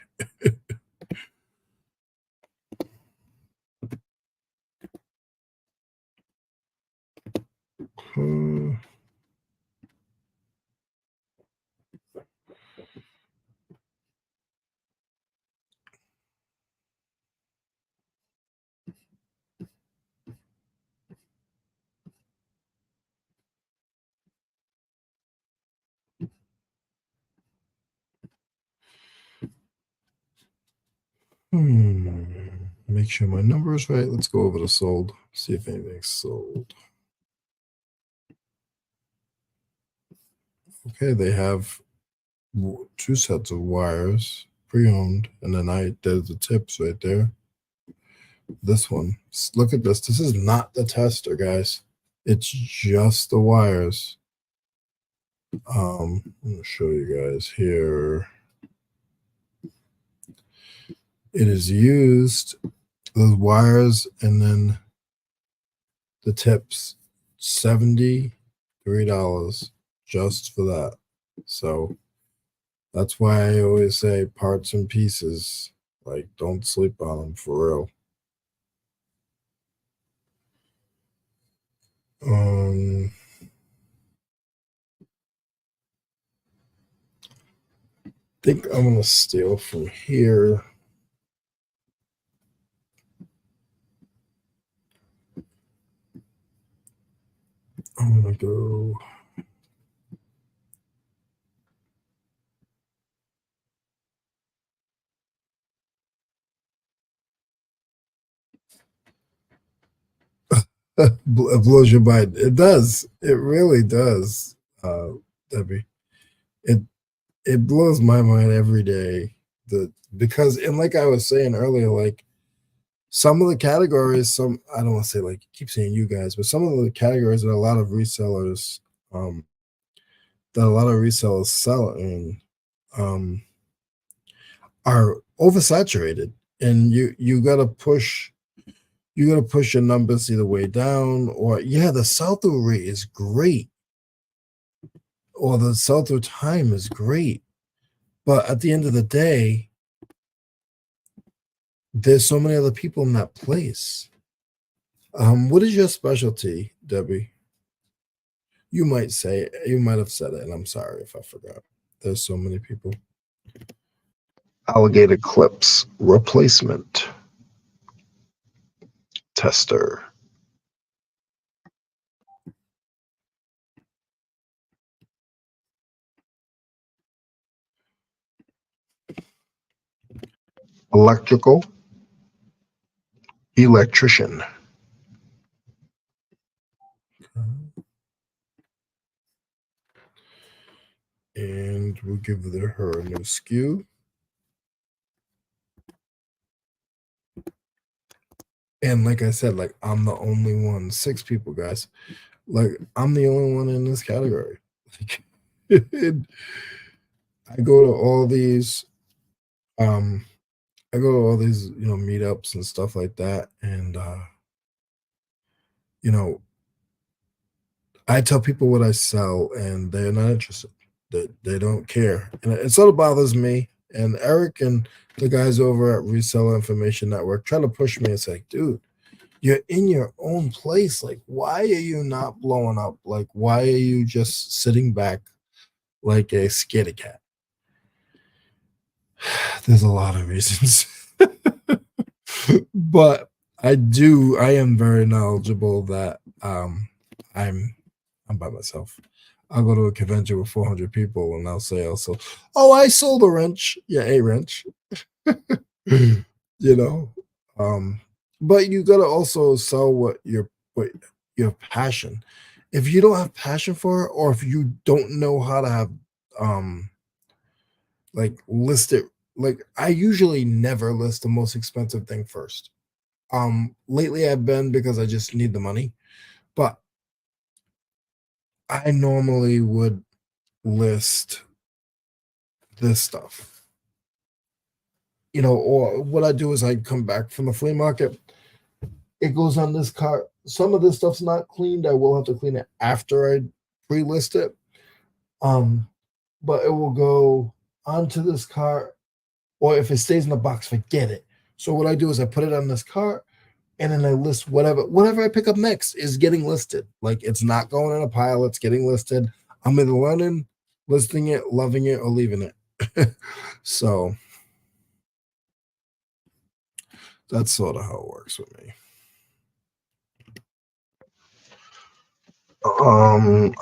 Make sure my number is right. Let's go over to sold. See if anything's sold. Okay, they have two sets of wires, pre-owned, and then there's the tips right there. This one, look at this. This is not the tester, guys. It's just the wires. I'm gonna show you guys here. It is used, those wires, and then the tips, $73 just for that. So that's why I always say parts and pieces. Like, don't sleep on them for real. Think I'm gonna steal from here. I'm gonna go. It blows your mind. It does. It really does, Debbie. It it blows my mind every day. Because, and like I was saying earlier, like some of the categories, some, I don't want to say, like, keep saying you guys, but some of the categories that a lot of resellers sell in are oversaturated, and you gotta push your numbers either way down, or yeah, the sell through rate is great, or the sell through time is great, but at the end of the day, there's so many other people in that place. What is your specialty, Debbie? You might have said it, and I'm sorry if I forgot. There's so many people. Alligator clips replacement tester. Electrical electrician. And we'll give her a new SKU. And like I said, like, I'm the only one, 6 people, guys. Like, I'm the only one in this category. Like, I go to all these, meetups and stuff like that. And, I tell people what I sell, and they're not interested. They don't care. And it sort of bothers me. And Eric and the guys over at Reseller Information Network try to push me. It's like, dude, you're in your own place. Like, why are you not blowing up? Like, why are you just sitting back like a scaredy cat? There's a lot of reasons. But I am very knowledgeable that I'm by myself. I'll go to a convention with 400 people and I'll say also, oh, I sold a wrench. Yeah, a wrench. you know. But you gotta also sell what your passion. If you don't have passion for it, or if you don't know how to have like list it, like, I usually never list the most expensive thing first. Lately I've been, because I just need the money, but I normally would list this stuff. Or what I do is I come back from the flea market. It goes on this cart. Some of this stuff's not cleaned. I will have to clean it after I pre-list it. But it will go onto this cart, or if it stays in the box, forget it. So what I do is I put it on this cart, and then I list whatever I pick up next is getting listed. Like, it's not going in a pile, it's getting listed. I'm either learning, listing it, loving it, or leaving it. So that's sort of how it works with me.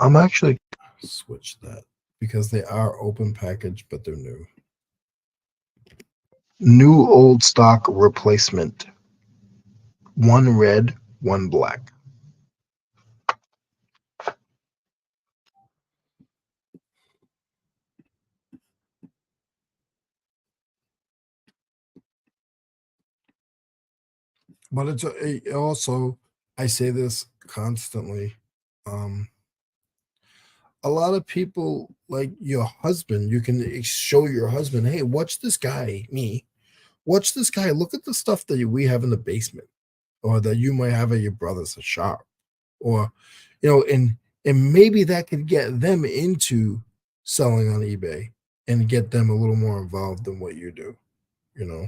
I'm actually switch that because they are open package, but they're new. New old stock replacement. One red, one black. But also, I say this constantly. Um, a lot of people, like your husband, you can show your husband, hey, watch this guy, me. Watch this guy. Look at the stuff that we have in the basement, or that you might have at your brother's shop, or and maybe that could get them into selling on eBay and get them a little more involved than what you do. You know.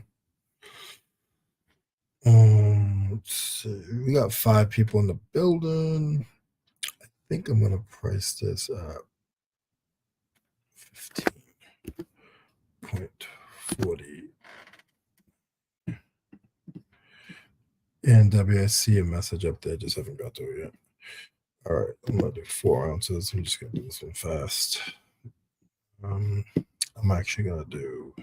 Let's see. We got 5 people in the building. I think I'm gonna price this at 15.40. And W, I see a message up there, just haven't got to it yet. All right, I'm gonna do 4 ounces. I'm just gonna do this one fast. I'm actually gonna do.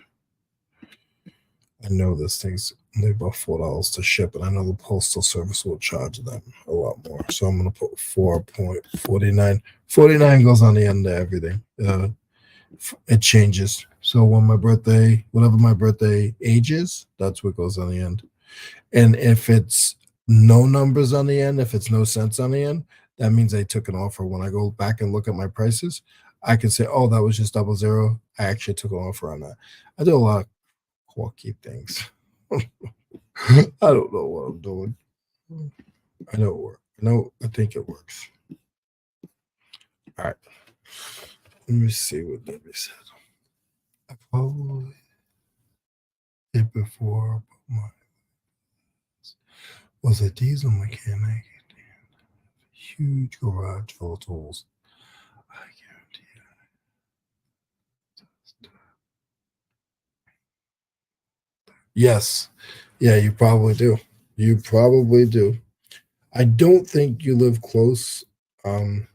I know this thing's only about $4 to ship, and I know the postal service will charge them a lot more. So I'm gonna put 4.49. 49 goes on the end of everything. It changes. So when my birthday, whatever my birthday age is, that's what goes on the end. And if it's no numbers on the end, if it's no cents on the end, that means I took an offer. When I go back and look at my prices, I can say, oh, that was just 00. I actually took an offer on that. I do a lot of quirky things. I don't know what I'm doing. I know it works. I think it works. All right. Let me see what Debbie said. I probably did before, but my was a diesel mechanic. Huge garage full of tools. I guarantee it. Yes. Yeah, you probably do. You probably do. I don't think you live close. Um,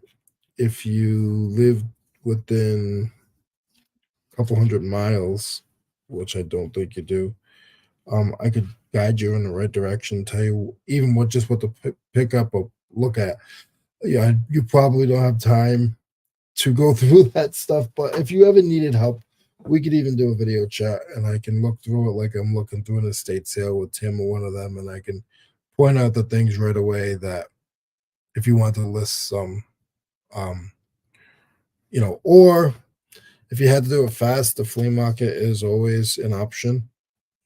if you live within a couple 100 miles, which I don't think you do, I could guide you in the right direction, tell you even what to pick up or look at. Yeah, you probably don't have time to go through that stuff. But if you ever needed help, we could even do a video chat and I can look through it like I'm looking through an estate sale with Tim or one of them, and I can point out the things right away that if you want to list some, um, or if you had to do it fast, the flea market is always an option,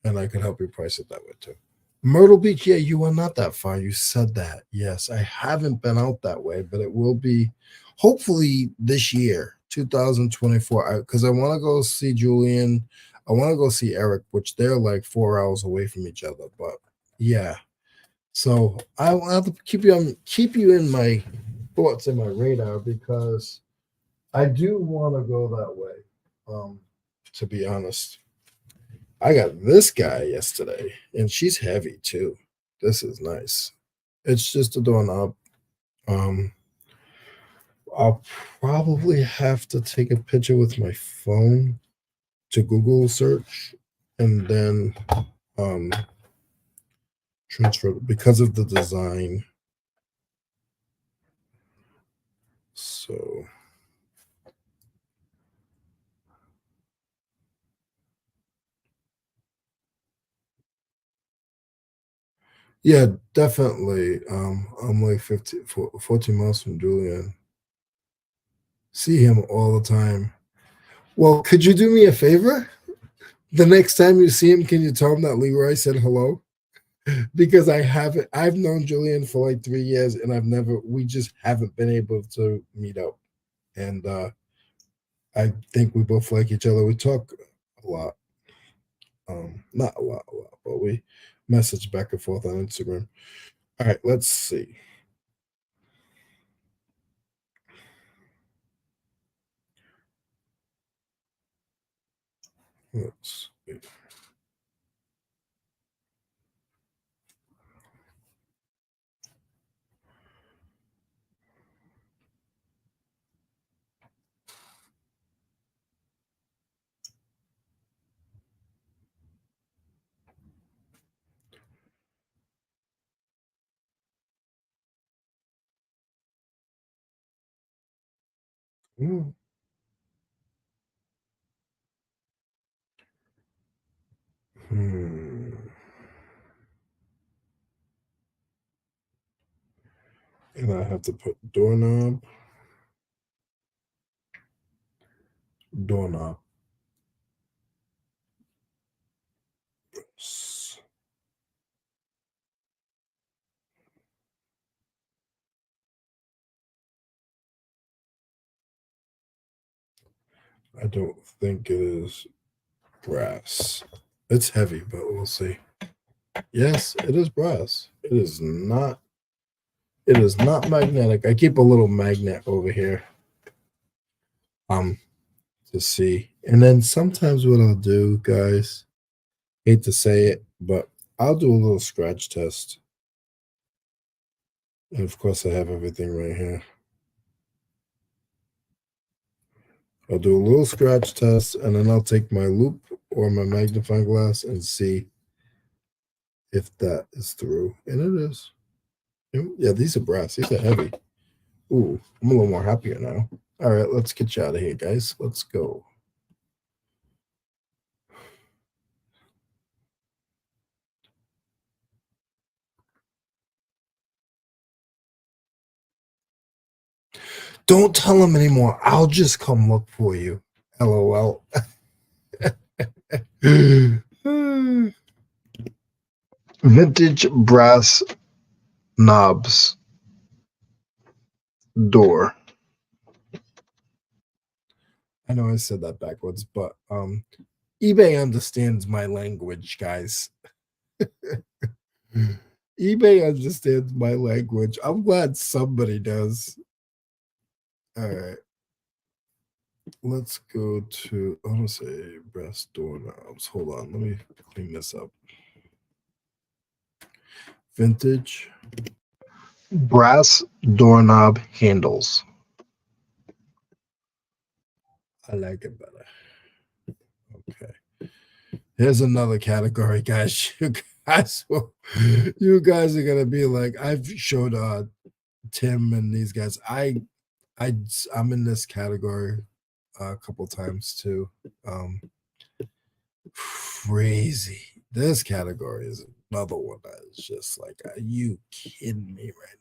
and I can help you price it that way too. Myrtle Beach, yeah, you are not that far. You said that. Yes, I haven't been out that way, but it will be hopefully this year, 2024, because I want to go see Julian. I want to go see Eric, which they're like 4 hours away from each other. But yeah, so I will have to keep you in my thoughts and my radar because I do want to go that way. To be honest. I got this guy yesterday, and she's heavy too. This is nice. It's just a doorknob. Um, I'll probably have to take a picture with my phone to Google search, and then um, transfer because of the design. So yeah, definitely. I'm like 14 miles from Julian. See him all the time. Well, could you do me a favor? The next time you see him, can you tell him that Leroy said hello? Because I've known Julian for like 3 years, and we just haven't been able to meet up. And I think we both like each other. We talk a lot. Not a lot, but we message back and forth on Instagram. All right, let's see. Let's see. Mm. Hmm. And I have to put doorknob, doorknob. I don't think it is brass. It's heavy, but we'll see. Yes, it is brass. It is not. It is not magnetic. I keep a little magnet over here. Um, to see. And then sometimes what I'll do, guys, hate to say it, but I'll do a little scratch test. And of course, I have everything right here. I'll do a little scratch test, and then I'll take my loop or my magnifying glass and see if that is through. And it is. Yeah, these are brass. These are heavy. Ooh, I'm a little more happier now. All right, let's get you out of here, guys. Let's go. Don't tell him anymore. I'll just come look for you. LOL. Vintage brass knobs door. I know I said that backwards, but eBay understands my language, guys. eBay understands my language. I'm glad somebody does. All right. Let's go to, I want to say brass doorknobs. Hold on. Let me clean this up. Vintage brass doorknob handles. I like it better. Okay. Here's another category, guys. You guys are gonna be like, I've showed Tim and these guys. I'm in this category a couple times too. Crazy. This category is another one that is just like, are you kidding me right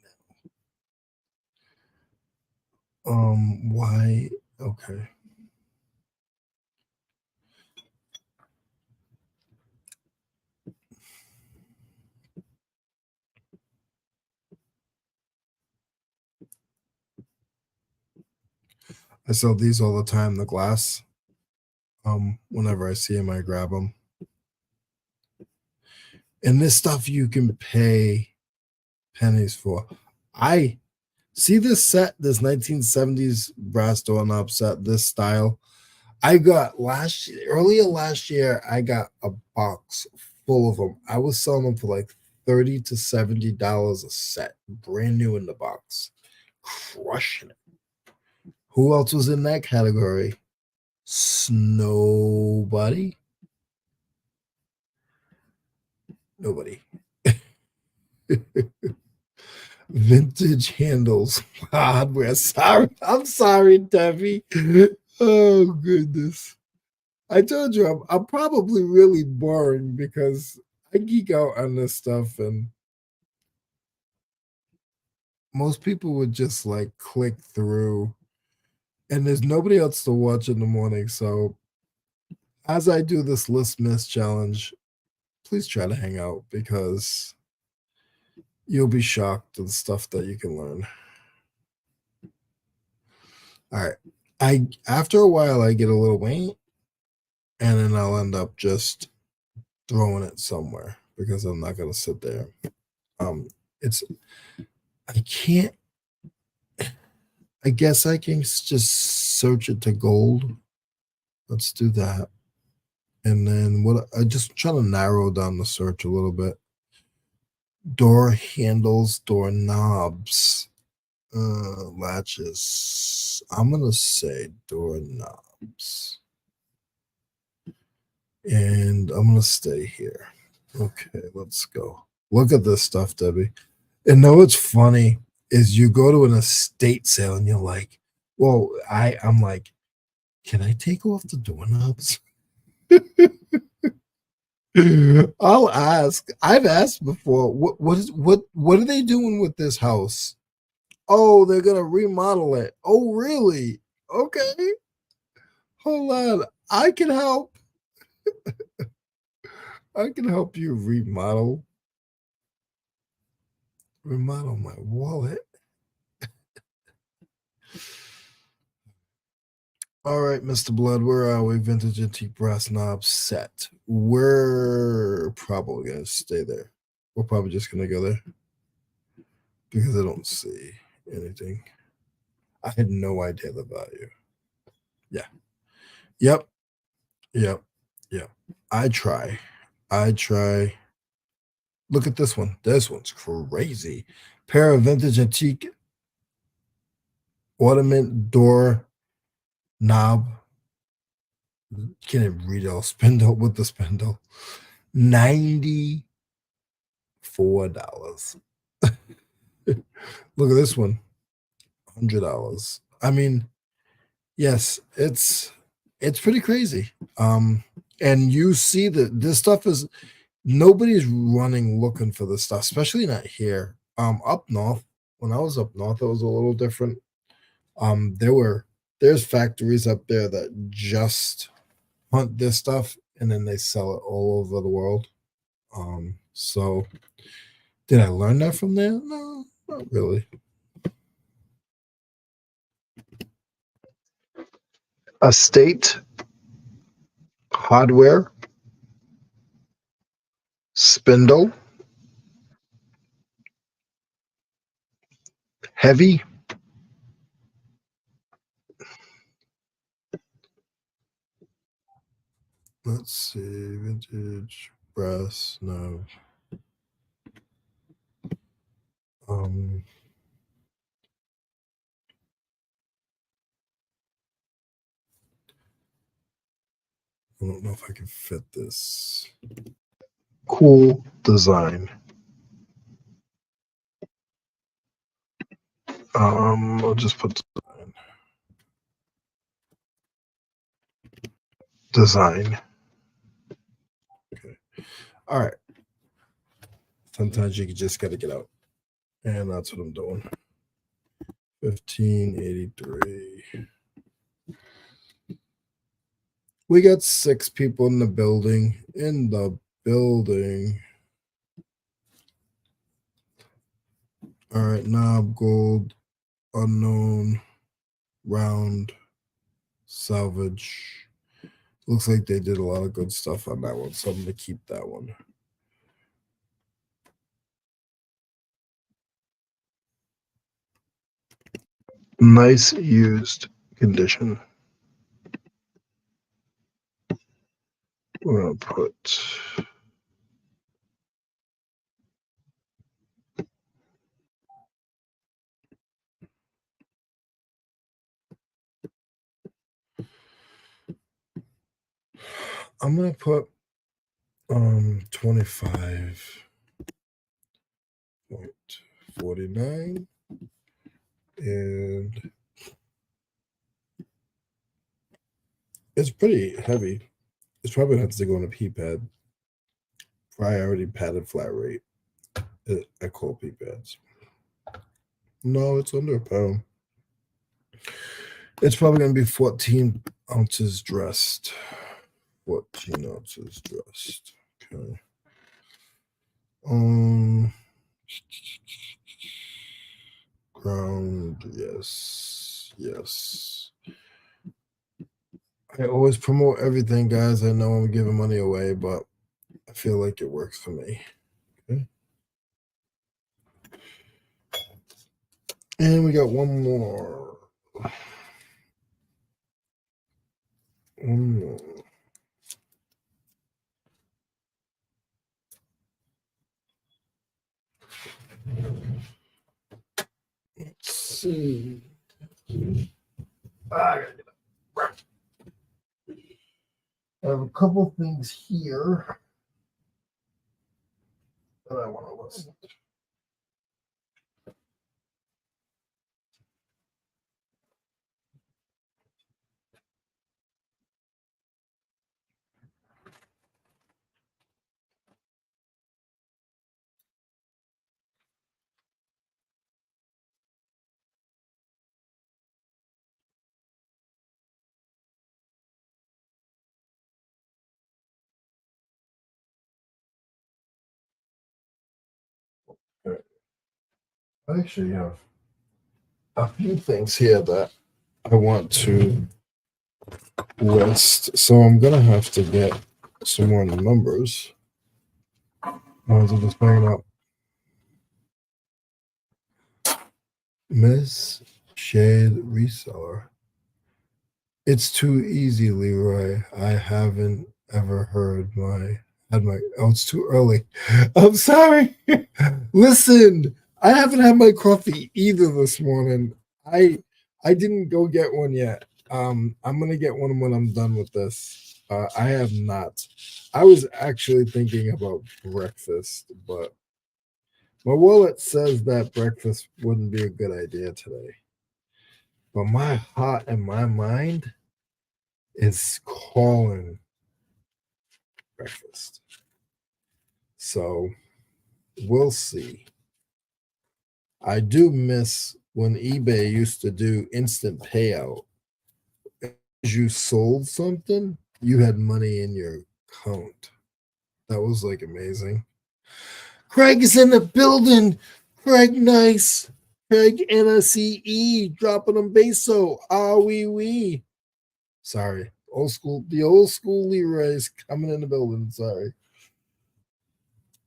now? Why? Okay. I sell these all the time. The glass. Whenever I see them, I grab them. And this stuff you can pay pennies for. I see this set, this 1970s brass doorknob set, this style. I got earlier last year, I got a box full of them. I was selling them for like $30 to $70 a set, brand new in the box. Crushing it. Who else was in that category? Nobody. Nobody. Vintage handles. Hardware. Sorry. I'm sorry, Debbie. Oh goodness. I told you I'm probably really boring because I geek out on this stuff and most people would just like click through and there's nobody else to watch in the morning. So as I do this listmas challenge, please try to hang out because you'll be shocked at the stuff that you can learn. All right. I after a while I get a little weight and then I'll end up just throwing it somewhere because I'm not gonna sit there. It's I can't I guess I can just search it to gold. Let's do that. And then what I just try to narrow down the search a little bit. Door handles, door knobs, latches. I'm gonna say door knobs. And I'm gonna stay here. Okay, let's go. Look at this stuff, Debbie. And know what's funny is you go to an estate sale and you're like, Well, I'm like, can I take off the doorknobs? I'll ask. I've asked before. What are they doing with this house? Oh, they're gonna remodel it. Oh, really? Okay. Hold on. I can help. I can help you remodel my wallet. All right, Mr. Blood, where are we? Vintage antique brass knob set. We're probably gonna stay there. We're probably just gonna go there because I don't see anything. I had no idea the value. Yeah. Yep. Yep. Yep. I try. I try. Look at this one. This one's crazy. Pair of vintage antique ornament door knob. Can it read all spindle with the spindle? $94. Look at this one. $100. I mean, yes, it's pretty crazy. And you see that this stuff is nobody's running looking for this stuff, especially not here. Up north, when I was up north, it was a little different. There's factories up there that just hunt this stuff and then they sell it all over the world. So did I learn that from there? No, not really. Estate hardware spindle heavy. Let's see, vintage brass. No. Um, I don't know if I can fit this. Cool design. I'll just put design. Okay. All right. Sometimes you just got to get out, and that's what I'm doing. 1583. We got 6 people in the building. All right, knob, gold, unknown, round, salvage. Looks like they did a lot of good stuff on that one, so I'm going to keep that one. Nice used condition. We're going to put I'm going to put 25.49 and it's pretty heavy. It's probably gonna have to go on a P pad. Priority padded flat rate. I call P pads. No, it's under a pound. It's probably gonna be 14 ounces dressed. 14 ounces dressed. Okay. Ground, yes, yes. I always promote everything, guys. I know I'm giving money away, but I feel like it works for me. Okay. And we got one more. One more. Let's see. I have a couple things here that I want to listen to. I actually have a few things here that I want to list. So I'm gonna have to get some more numbers. Might as well just bring it up. Miss Shade Reseller. It's too easy, Leroy. I haven't ever heard my had my oh it's too early. I'm sorry. Listen, I haven't had my coffee either this morning. I didn't go get one yet. I'm gonna get one when I'm done with this. I have not. I was actually thinking about breakfast, but my wallet says that breakfast wouldn't be a good idea today. But my heart and my mind is calling breakfast. So we'll see. I do miss when eBay used to do instant payout. As you sold something, you had money in your account. That was like amazing. Craig is in the building. Craig Nice. Craig NSCE dropping them beso. Ah wee. Sorry. The old school Leroy's coming in the building.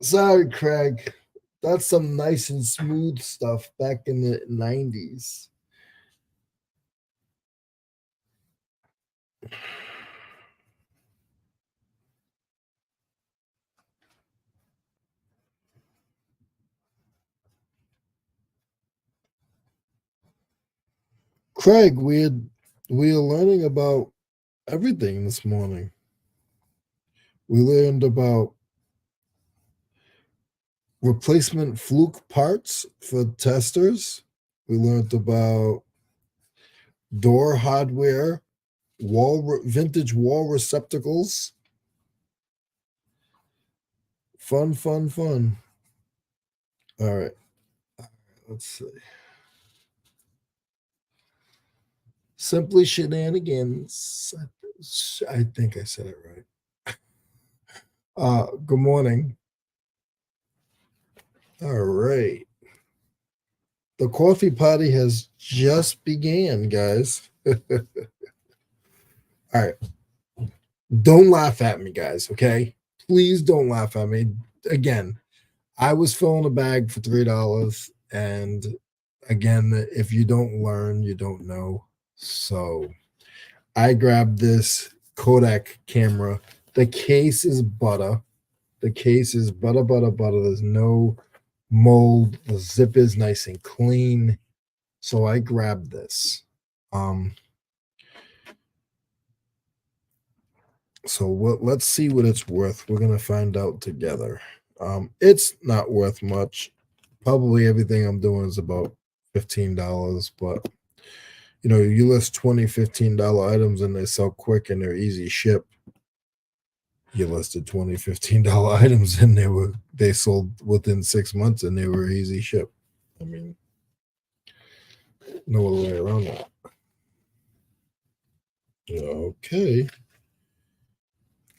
Sorry, Craig. That's some nice and smooth stuff back in the 90s. Craig, we are learning about everything this morning. We learned about replacement fluke parts for testers. We learned about door hardware, vintage wall receptacles. Fun. All right, let's see. Simply shenanigans. I think I said it right. Good morning. All right. The coffee party has just began, guys. All right. Don't laugh at me, guys, okay? Please don't laugh at me. Again, I was filling a bag for $3. And again, if you don't learn, you don't know. So I grabbed this Kodak camera. The case is butter. The case is butter. There's no mold. The zip is nice and clean. So I grabbed this. Um, let's see what it's worth. We're gonna find out together. It's not worth much. Probably everything I'm doing is about $15, but you list 20 $15 items and they sell quick and they're easy ship. You listed 20 $15 items and they sold within 6 months and they were easy ship. I mean, no other way around that. Okay.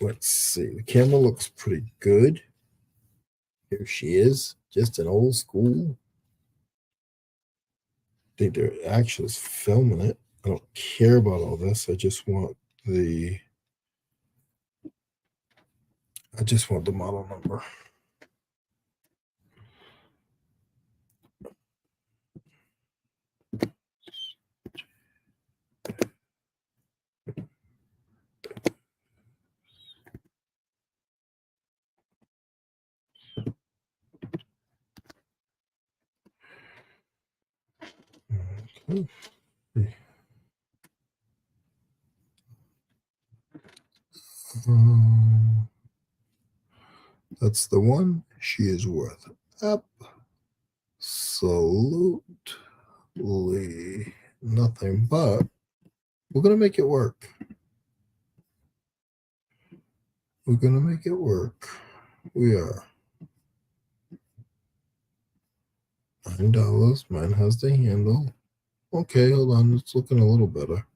Let's see. The camera looks pretty good. Here she is. Just an old school. I think they're actually filming it. I don't care about all this. I just want the model number. Okay. Um, that's the one. She is worth absolutely nothing, but we're gonna make it work. We're gonna make it work. We are $9. Mine has the handle. Okay, hold on. It's looking a little better.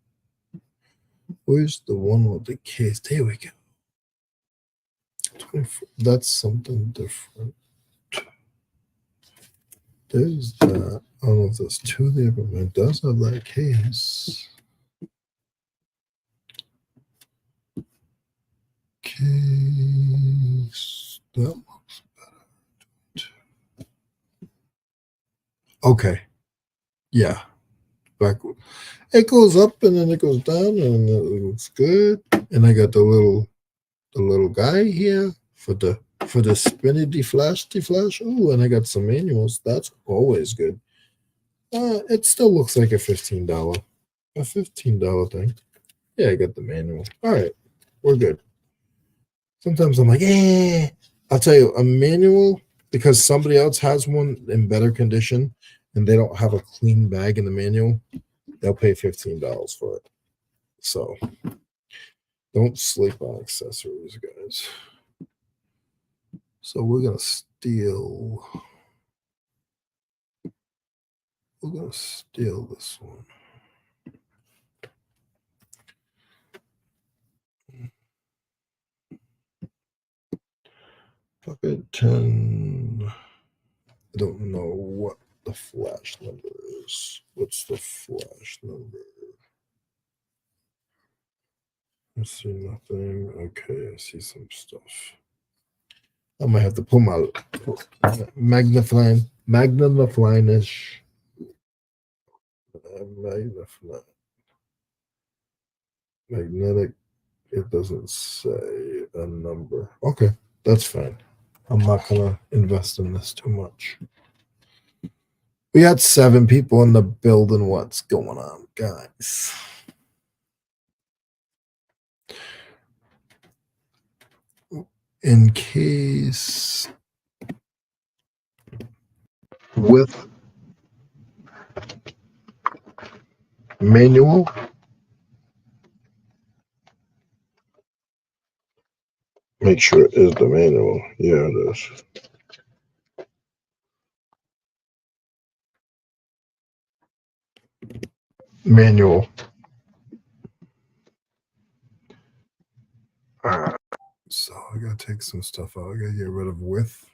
Where's the one with the case? There we go. 24. That's something different. There's I don't know if there's two there, but it does have that case. Case that looks better. Okay. Yeah. Back. It goes up and then it goes down and it looks good. And I got the little guy here for the spinny deflash. Ooh, and I got some manuals. That's always good. It still looks like a $15 thing. Yeah, I got the manual. All right, we're good. Sometimes I'm like, I'll tell you, a manual, because somebody else has one in better condition and they don't have a clean bag in the manual, they'll pay $15 for it. So don't sleep on accessories, guys. So we're gonna steal this one. Pocket 10. I don't know what the flash number is. What's the flash number? I see nothing. Okay, I see some stuff. I might have to pull my magnifying ish. Magnetic. It doesn't say a number. Okay, that's fine. I'm not gonna invest in this too much. We got 7 people in the building. What's going on, guys? In case with manual, make sure it is the manual. Yeah, it is. Manual. So I gotta take some stuff out. I gotta get rid of width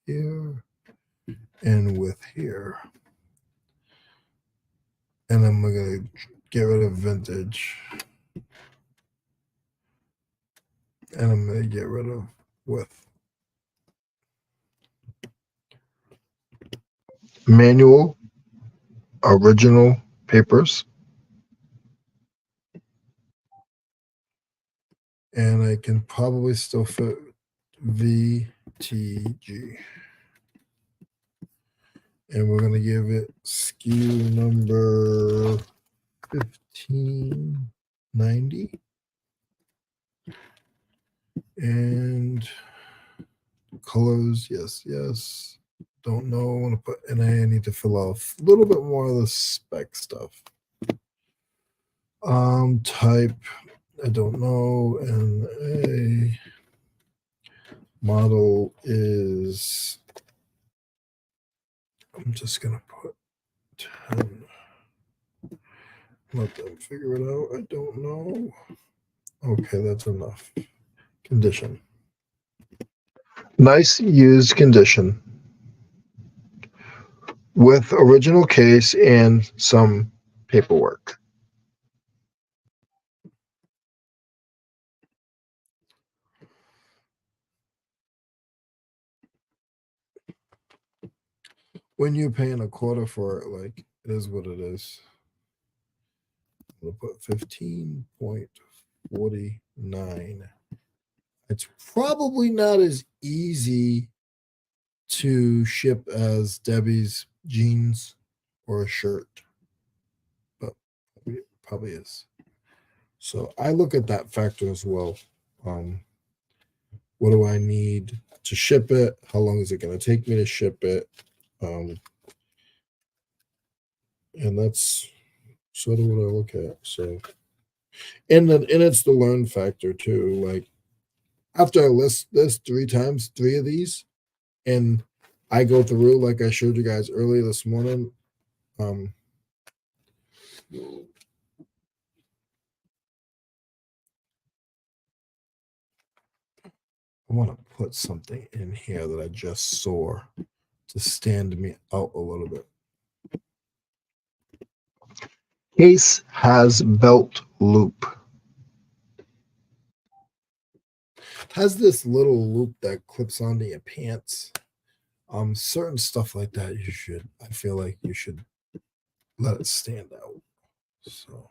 here and width here. And then we're gonna get rid of vintage. And I'm gonna get rid of width. Manual, original papers. And I can probably still fit VTG. And we're going to give it SKU number 1590. And colors, yes. Don't know. I want to put NA. I need to fill out a little bit more of the spec stuff. Type, I don't know. NA. Model is, I'm just going to put 10. Let them figure it out. I don't know. Okay, that's enough. Condition. Nice used condition with original case and some paperwork. When you're paying a quarter for it, like, it is what it is. We'll put 15.49. It's probably not as easy to ship as Debbie's jeans or a shirt, but it probably is. So I look at that factor as well. What do I need to ship it? How long is it going to take me to ship it? And that's sort of what I look at. So, and it's the learn factor too. Like, after I list this 3 times, 3 of these, and I go through like I showed you guys earlier this morning. I want to put something in here that I just saw to stand me out a little bit. Case has belt loop. Has this little loop that clips onto your pants. Certain stuff like that you should. I feel like you should let it stand out. So.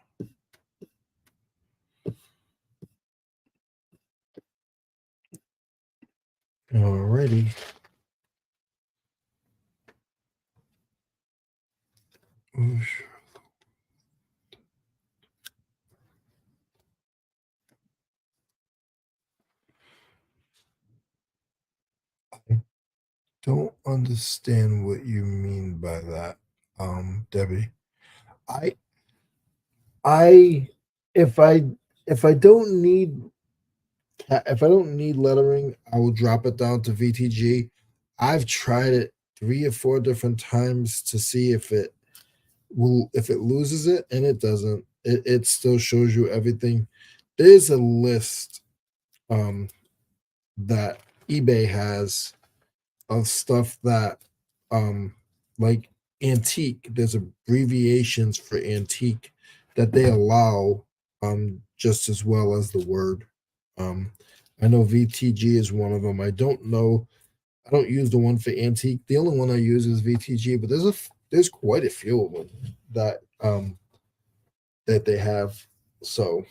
Alrighty. Oosh. I don't understand what you mean by that, Debbie. I I if I if I don't need if I don't need lettering, I will drop it down to VTG. I've tried it 3 or 4 different times to see if it loses it, and it doesn't. It still shows you everything. There's a list um that eBay has of stuff that um like antique. There's abbreviations for antique that they allow just as well as the word. um I know VTG is one of them. I don't use the one for antique. The only one I use is VTG, but there's quite a few of them that that they have. So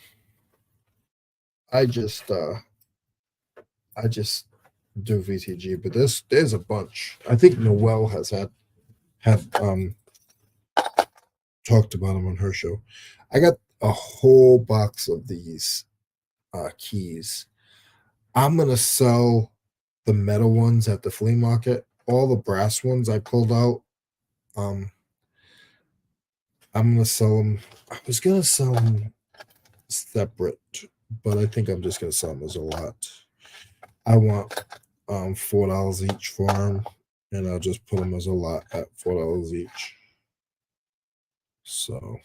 i just uh I just do VTG, but there's a bunch. I think Noelle has had talked about them on her show. I got a whole box of these keys. I'm gonna sell the metal ones at the flea market. All the brass ones I pulled out. Um, I'm gonna sell them. I was gonna sell them separate, but I think I'm just gonna sell them as a lot. I want $4 each for them, and I'll just put them as a lot at $4 each. So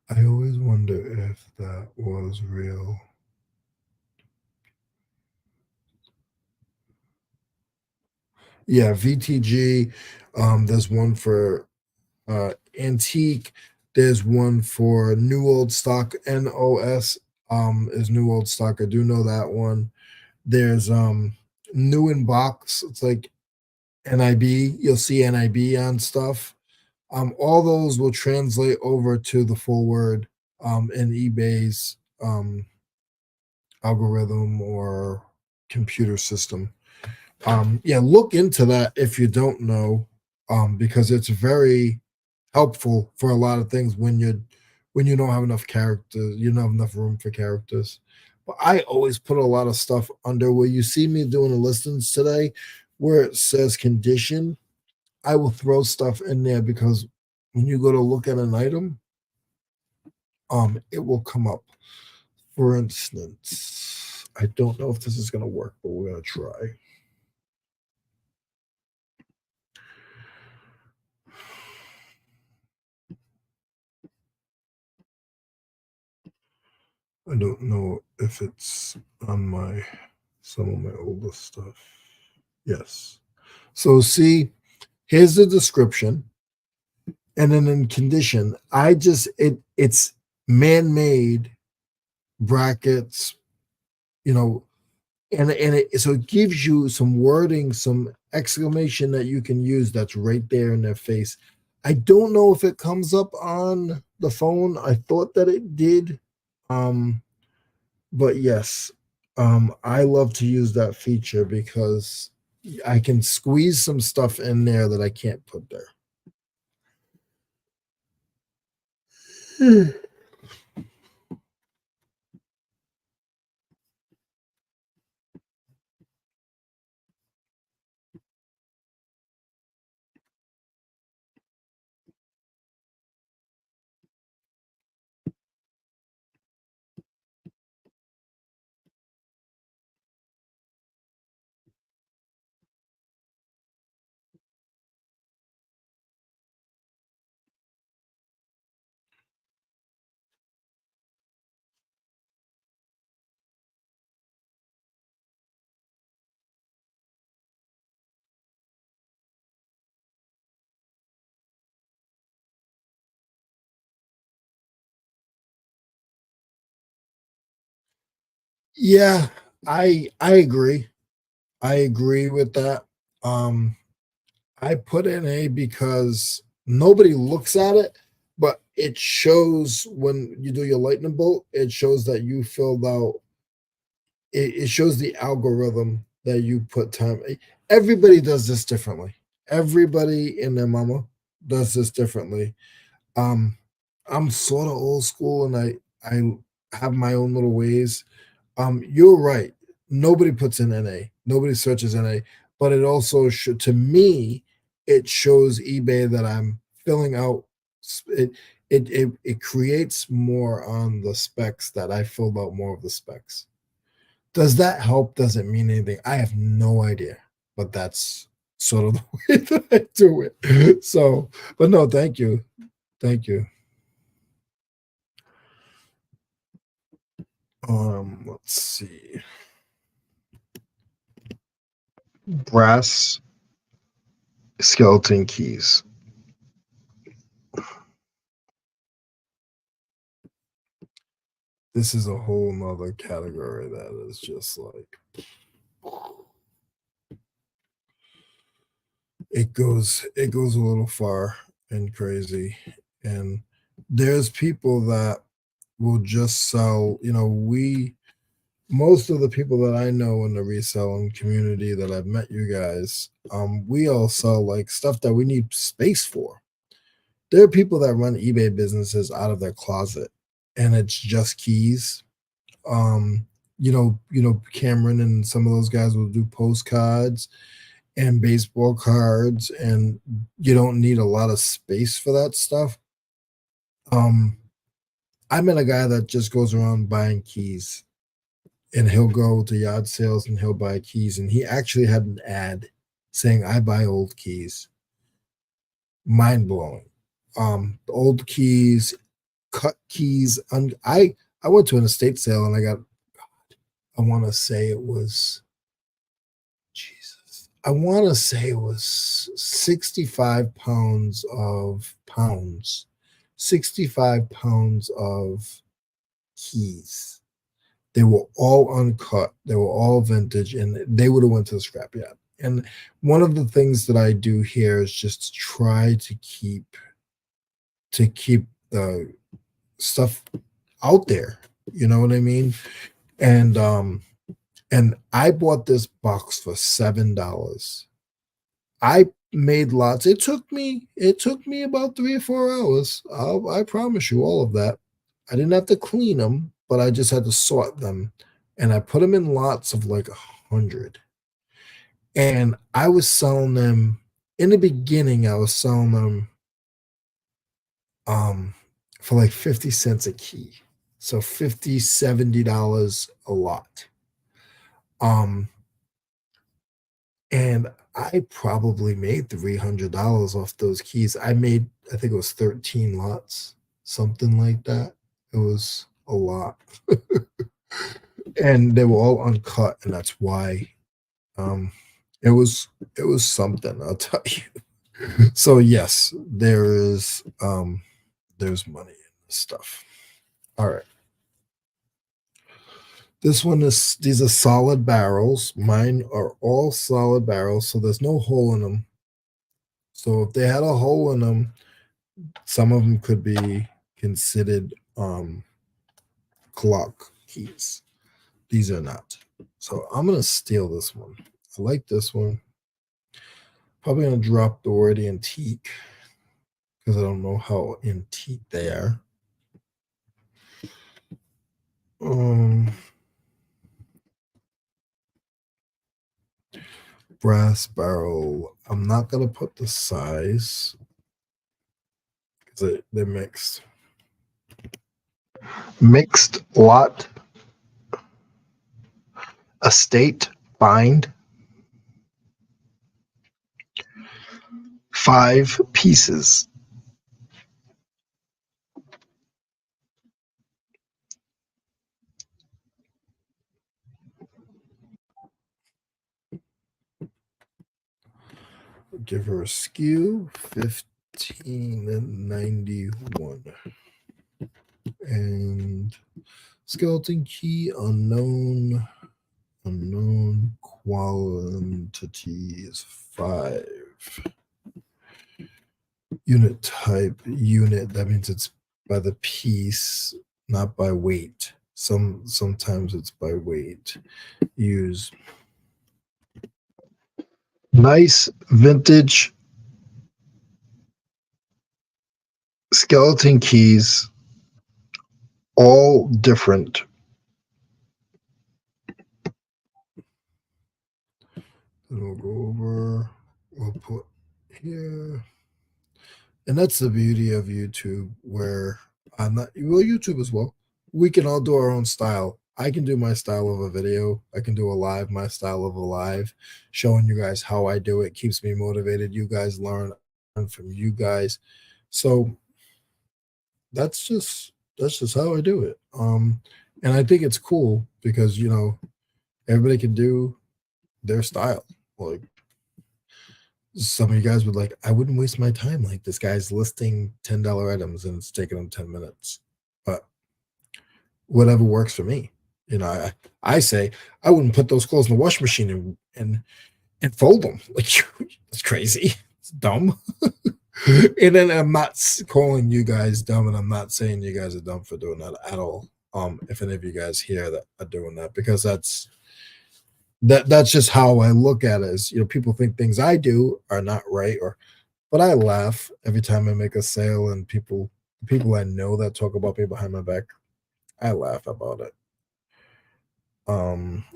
I always wonder if that was real. Yeah, VTG. There's one for antique. There's one for new old stock. NOS is new old stock. I do know that one. There's new in box. It's like NIB. You'll see NIB on stuff. All those will translate over to the full word in eBay's algorithm or computer system. Yeah, look into that if you don't know, because it's very helpful for a lot of things when you don't have enough characters, you don't have enough room for characters. But I always put a lot of stuff under where you see me doing the listings today, where it says condition. I will throw stuff in there because when you go to look at an item, it will come up. For instance, I don't know if this is going to work, but we're going to try. I don't know if it's on my some of my older stuff. Yes. So see, here's the description, and then in condition, it's man-made brackets, you know, and so it gives you some wording, some exclamation that you can use that's right there in their face. I don't know if it comes up on the phone. I thought that it did. Um, but yes, I love to use that feature because I can squeeze some stuff in there that I can't put there. Yeah, I agree. I agree with that. Um, I put in A because nobody looks at it, but it shows when you do your lightning bolt, it shows that you filled out it shows the algorithm that you put time. Everybody does this differently. Everybody and their mama does this differently. Um, I'm sort of old school and I have my own little ways. You're right. Nobody puts in NA. Nobody searches NA, but it also should to me it shows eBay that I'm filling out it it creates more on the specs that I filled out more of the specs. Does that help? Does it mean anything? I have no idea, but that's sort of the way that I do it. So, but no, thank you. Thank you. Let's see. Brass skeleton keys. This is a whole nother category that is just like it goes a little far and crazy. And there's people that will just sell, we most of the people that I know in the reselling community that I've met you guys, we all sell like stuff that we need space for. There are people that run eBay businesses out of their closet and it's just keys. Um, Cameron and some of those guys will do postcards and baseball cards, and you don't need a lot of space for that stuff. Um, I met a guy that just goes around buying keys and he'll go to yard sales and he'll buy keys. And he actually had an ad saying, I buy old keys. Mind blowing. Old keys, cut keys. I went to an estate sale and I got, I want to say it was, Jesus, I want to say it was 65 pounds, 65 pounds of keys. They were all uncut. They were all vintage, and they would have went to the scrapyard. And one of the things that I do here is just try to keep the stuff out there. You know what I mean? And and I bought this box for $7. I made lots. It took me about 3 or 4 hours. I promise you all of that. I didn't have to clean them, but I just had to sort them, and I put them in lots of like 100. And I was selling them in the beginning. I was selling them um for like 50 cents a key, so 50 $70 a lot. Um, and I probably made $300 off those keys. I think it was 13 lots, something like that. It was a lot. And they were all uncut, and that's why um it was something, I'll tell you. So yes, there's money in this stuff. All right. These are solid barrels. Mine are all solid barrels, so there's no hole in them. So if they had a hole in them, some of them could be considered clock keys. These are not. So I'm gonna steal this one. I like this one. Probably gonna drop the word antique because I don't know how antique they are. Um, Brass barrel. I'm not gonna put the size because they're mixed. Mixed lot estate bind 5 pieces. Give her a skew 1591 and Skeleton key unknown. Unknown quantity is 5. Unit type unit. That means it's by the piece, not by weight. Sometimes it's by weight. Use nice vintage skeleton keys, all different. Then we'll go over, we'll put here. And that's the beauty of YouTube, where I'm not, well, YouTube as well. We can all do our own style. I can do my style of a video. I can do a live, my style of a live, showing you guys how I do it. Keeps me motivated. You guys learn from you guys. So that's just how I do it. And I think it's cool because everybody can do their style. Like some of you guys would like, I wouldn't waste my time. Like this guy's listing $10 items and it's taking him 10 minutes. But whatever works for me. I say I wouldn't put those clothes in the washing machine and fold them. Like it's crazy. It's dumb. And then I'm not calling you guys dumb, and I'm not saying you guys are dumb for doing that at all. If any of you guys here that are doing that, because that's just how I look at it. Is people think things I do are not right, but I laugh every time I make a sale, and people I know that talk about me behind my back, I laugh about it.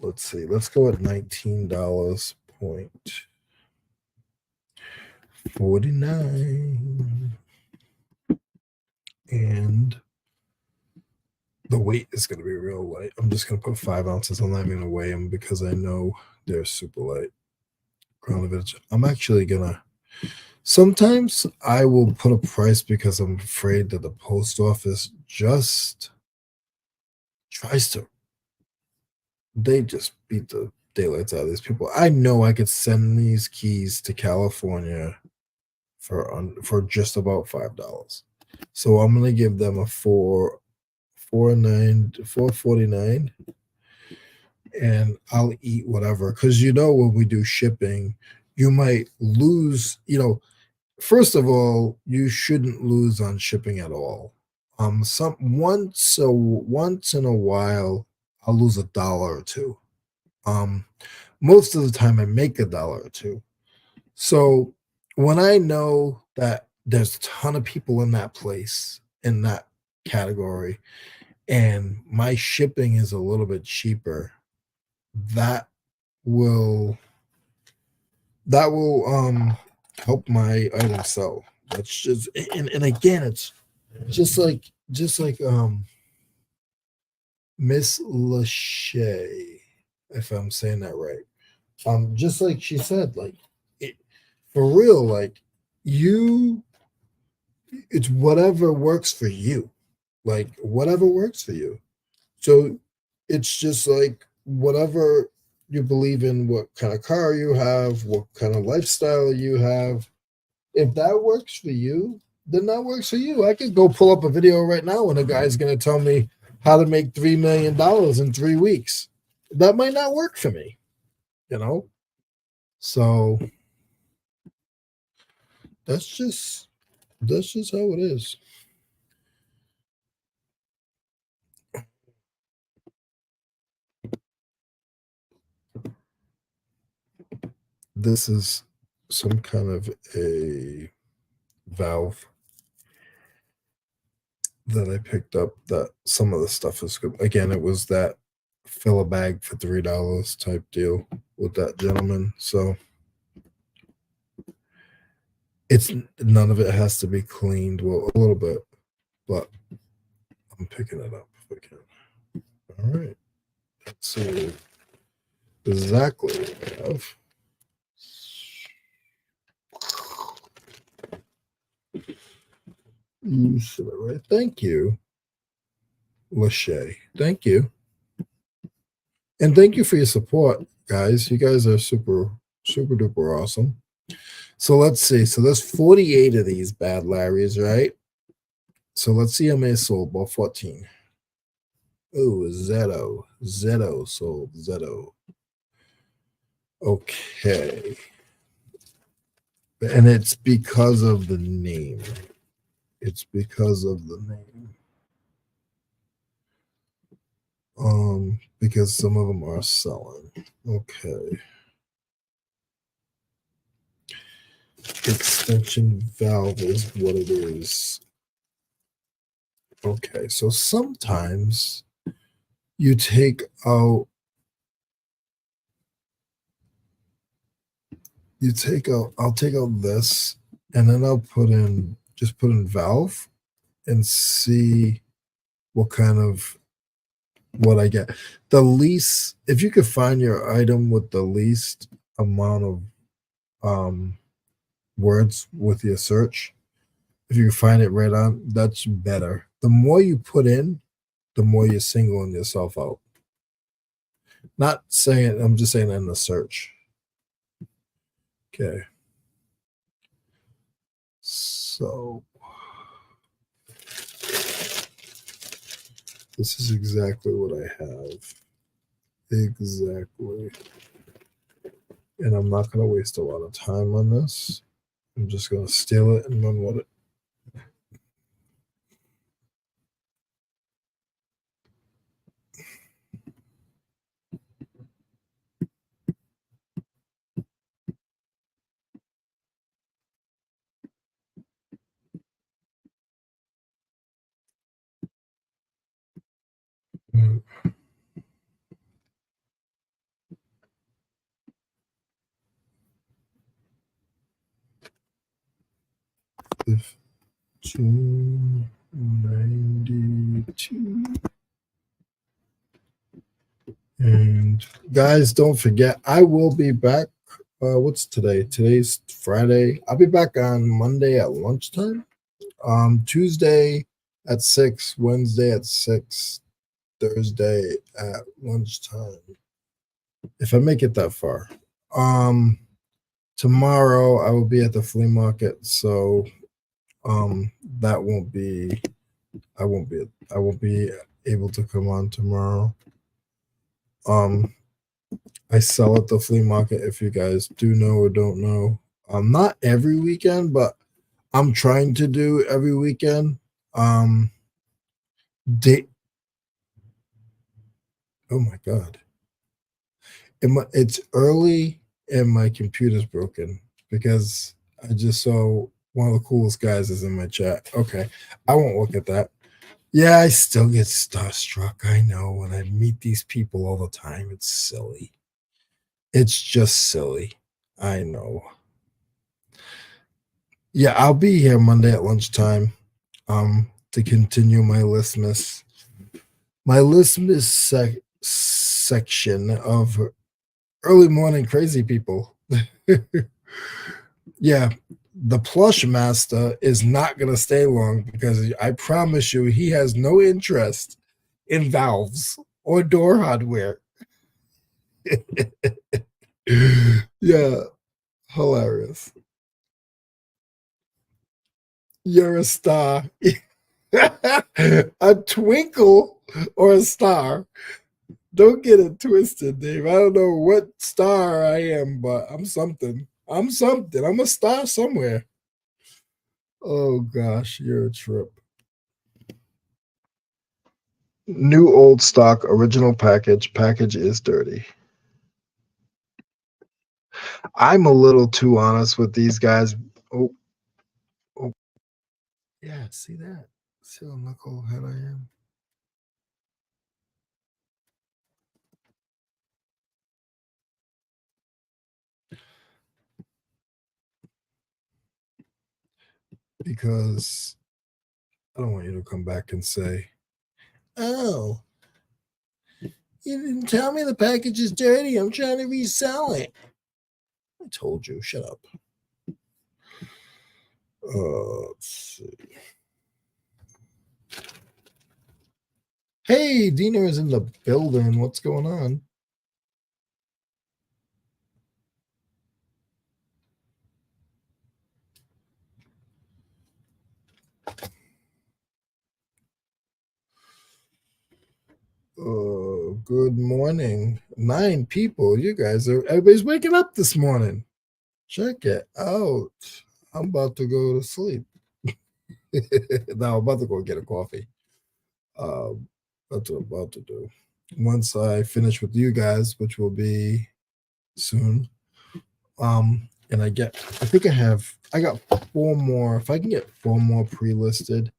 Let's see. Let's go at $19.49. And the weight is going to be real light. I'm just going to put 5 ounces. I'm not even going to weigh them because I know they're super light. I'm actually going to, sometimes I will put a price because I'm afraid that the post office just tries to, they just beat the daylights out of these people. I know I could send these keys to California for just about $5. So I'm going to give them a 449, and I'll eat whatever, because when we do shipping, you might lose. First of all, you shouldn't lose on shipping at all. Once in a while, I'll lose $1 or $2. Most of the time, I make $1 or $2. So when I know that there's a ton of people in that place, in that category, and my shipping is a little bit cheaper, that will help my item sell. That's just, and again, it's just like Miss Lachey, if I'm saying that right. Just like she said, like it, for real, like it's whatever works for you. Like whatever works for you. So it's just like whatever you believe in, what kind of car you have, what kind of lifestyle you have. If that works for you, then that works for you. I could go pull up a video right now and a guy's going to tell me how to make $3 million in 3 weeks. That might not work for me, So that's just how it is. This is some kind of a valve that I picked up, that some of the stuff is good. Again, it was that fill a bag for $3 type deal with that gentleman. So it's none of it has to be cleaned. Well, a little bit, but I'm picking it up if I can. All right. Let's see exactly what I have. You said it right. Thank you, Lachey. Thank you. And thank you for your support, guys. You guys are super, super duper awesome. So let's see. So there's 48 of these bad Larrys, right? So let's see how many sold. About 14. Oh, Zeto. Zeto sold. Zeto. Okay. And it's because of the name. It's because of the name. Because some of them are selling. Okay. Extension valve is what it is. Okay, so sometimes you take out I'll take out this and then I'll put in valve and see what kind of what I get. The least, if you could find your item with the least amount of um words with your search, if you find it right on, that's better. The more you put in, the more you're singling yourself out. Not saying, I'm just saying in the search. Okay. So this is exactly what I have. Exactly. And I'm not going to waste a lot of time on this. I'm just going to steal it and run with it. Mm. If 292. And guys, don't forget, I will be back. What's today? Today's Friday. I'll be back on Monday at lunchtime. Tuesday at 6, Wednesday at 6, Thursday at lunchtime. If I make it that far. Um, Tomorrow I will be at the flea market, so that won't be I won't be able to come on tomorrow. Um, I sell at the flea market if you guys do know or don't know. Not every weekend, but I'm trying to do every weekend. Um, day, oh my god, it's early and my computer's broken because I just saw one of the coolest guys is in my chat. Okay, I won't look at that. Yeah, I still get starstruck. I know when I meet these people all the time. It's silly. It's just silly. I know. Yeah, I'll be here Monday at lunchtime to continue my listmas section of early morning crazy people. Yeah, the plush master is not going to stay long because I promise you he has no interest in valves or door hardware. Yeah, hilarious. You're a star. A twinkle or a star. Don't get it twisted, Dave. I don't know what star I am, but I'm something. I'm something. I'm a star somewhere. Oh gosh, you're a trip. New old stock, original package. Package is dirty. I'm a little too honest with these guys. Oh, oh. Yeah, see that? See how knucklehead I am? Because I don't want you to come back and say, oh, you didn't tell me the package is dirty. I'm trying to resell it. I told you. Shut up. Let's see. Hey, Dina is in the building. What's going on? Good morning. 9 people. You guys are, everybody's waking up this morning. Check it out. I'm about to go to sleep. Now I'm about to go get a coffee. Um, that's what I'm about to do. Once I finish with you guys, which will be soon. And I think I got 4 more. If I can get 4 more pre-listed,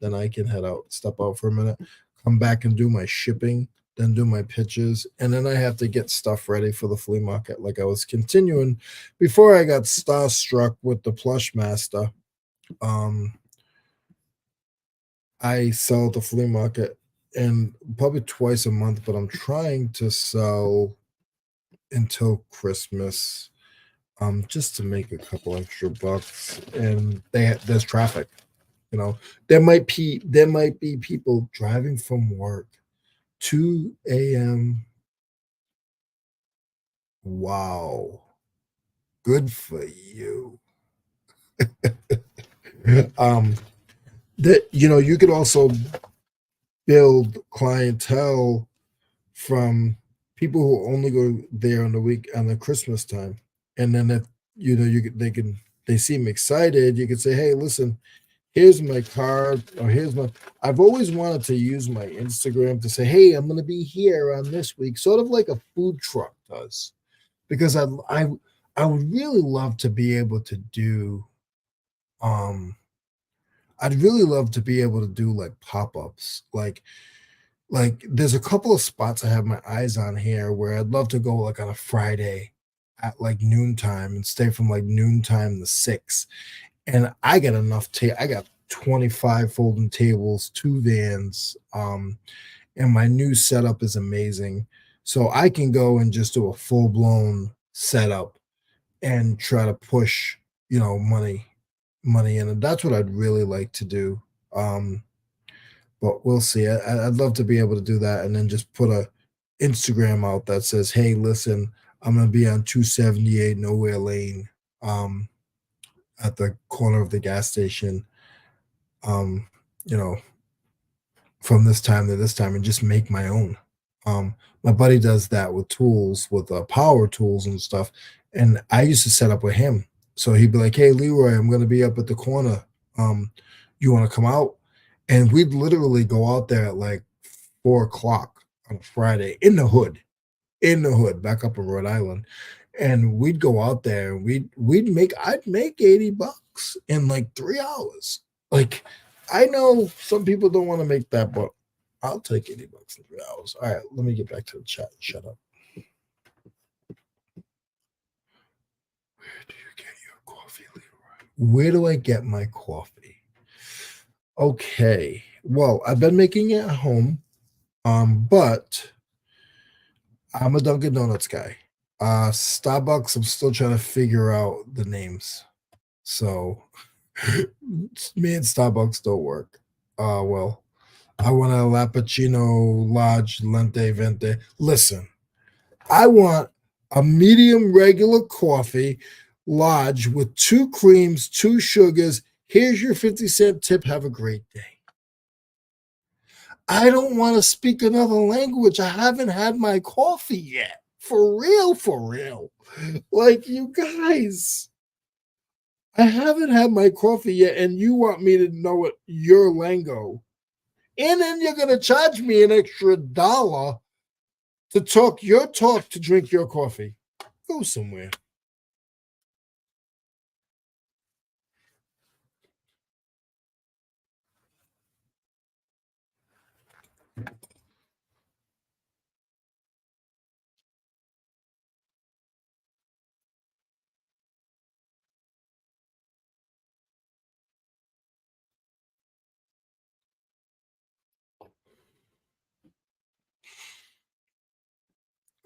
then I can step out for a minute, come back and do my shipping, then do my pitches, and then I have to get stuff ready for the flea market. Like I was continuing before I got starstruck with the plush master. Um, I sell at the flea market and probably twice a month, but I'm trying to sell until Christmas, just to make a couple extra bucks. And there's traffic. You know, there might be people driving from work 2 a.m. Wow, good for you. um, that you could also build clientele from people who only go there on the Christmas time, and then if they seem excited, you could say, hey, listen, here's my card, or here's my. I've always wanted to use my Instagram to say, hey, I'm going to be here on this week, sort of like a food truck does, because I would really love to be able to do um I'd really love to be able to do like pop-ups. Like there's a couple of spots I have my eyes on here where I'd love to go like on a Friday at like noontime and stay from like noontime to 6. And I got 25 folding tables, 2 vans, and my new setup is amazing. So I can go and just do a full-blown setup and try to push, money in. And that's what I'd really like to do. Um, but we'll see. I'd love to be able to do that and then just put a Instagram out that says, "Hey, listen, I'm gonna be on 278 Nowhere Lane, um, at the corner of the gas station. Um, you know, from this time to this time, and just make my own." My buddy does that with tools, with power tools and stuff, and I used to set up with him. So he'd be like, "Hey, Leroy, I'm going to be up at the corner. You want to come out?" And we'd literally go out there at like 4 o'clock on a Friday in the hood, back up in Rhode Island, and we'd go out there and I'd make $80 in like 3 hours. Like, I know some people don't want to make that, but I'll take $80 in 3 hours. All right, let me get back to the chat. Shut up. Where do you get your coffee, Leroy? Where do I get my coffee? Okay. Well, I've been making it at home, but I'm a Dunkin' Donuts guy. Starbucks, I'm still trying to figure out the names. So me and Starbucks don't work. Well, I want a Lappuccino Large Lente Vente. Listen, I want a medium regular coffee, large, with 2 creams, 2 sugars. Here's your 50-cent tip. Have a great day. I don't want to speak another language. I haven't had my coffee yet. For real, for real. Like, you guys, I haven't had my coffee yet, and you want me to know it your lingo. And then you're going to charge me an extra dollar to talk your talk to drink your coffee. Go somewhere.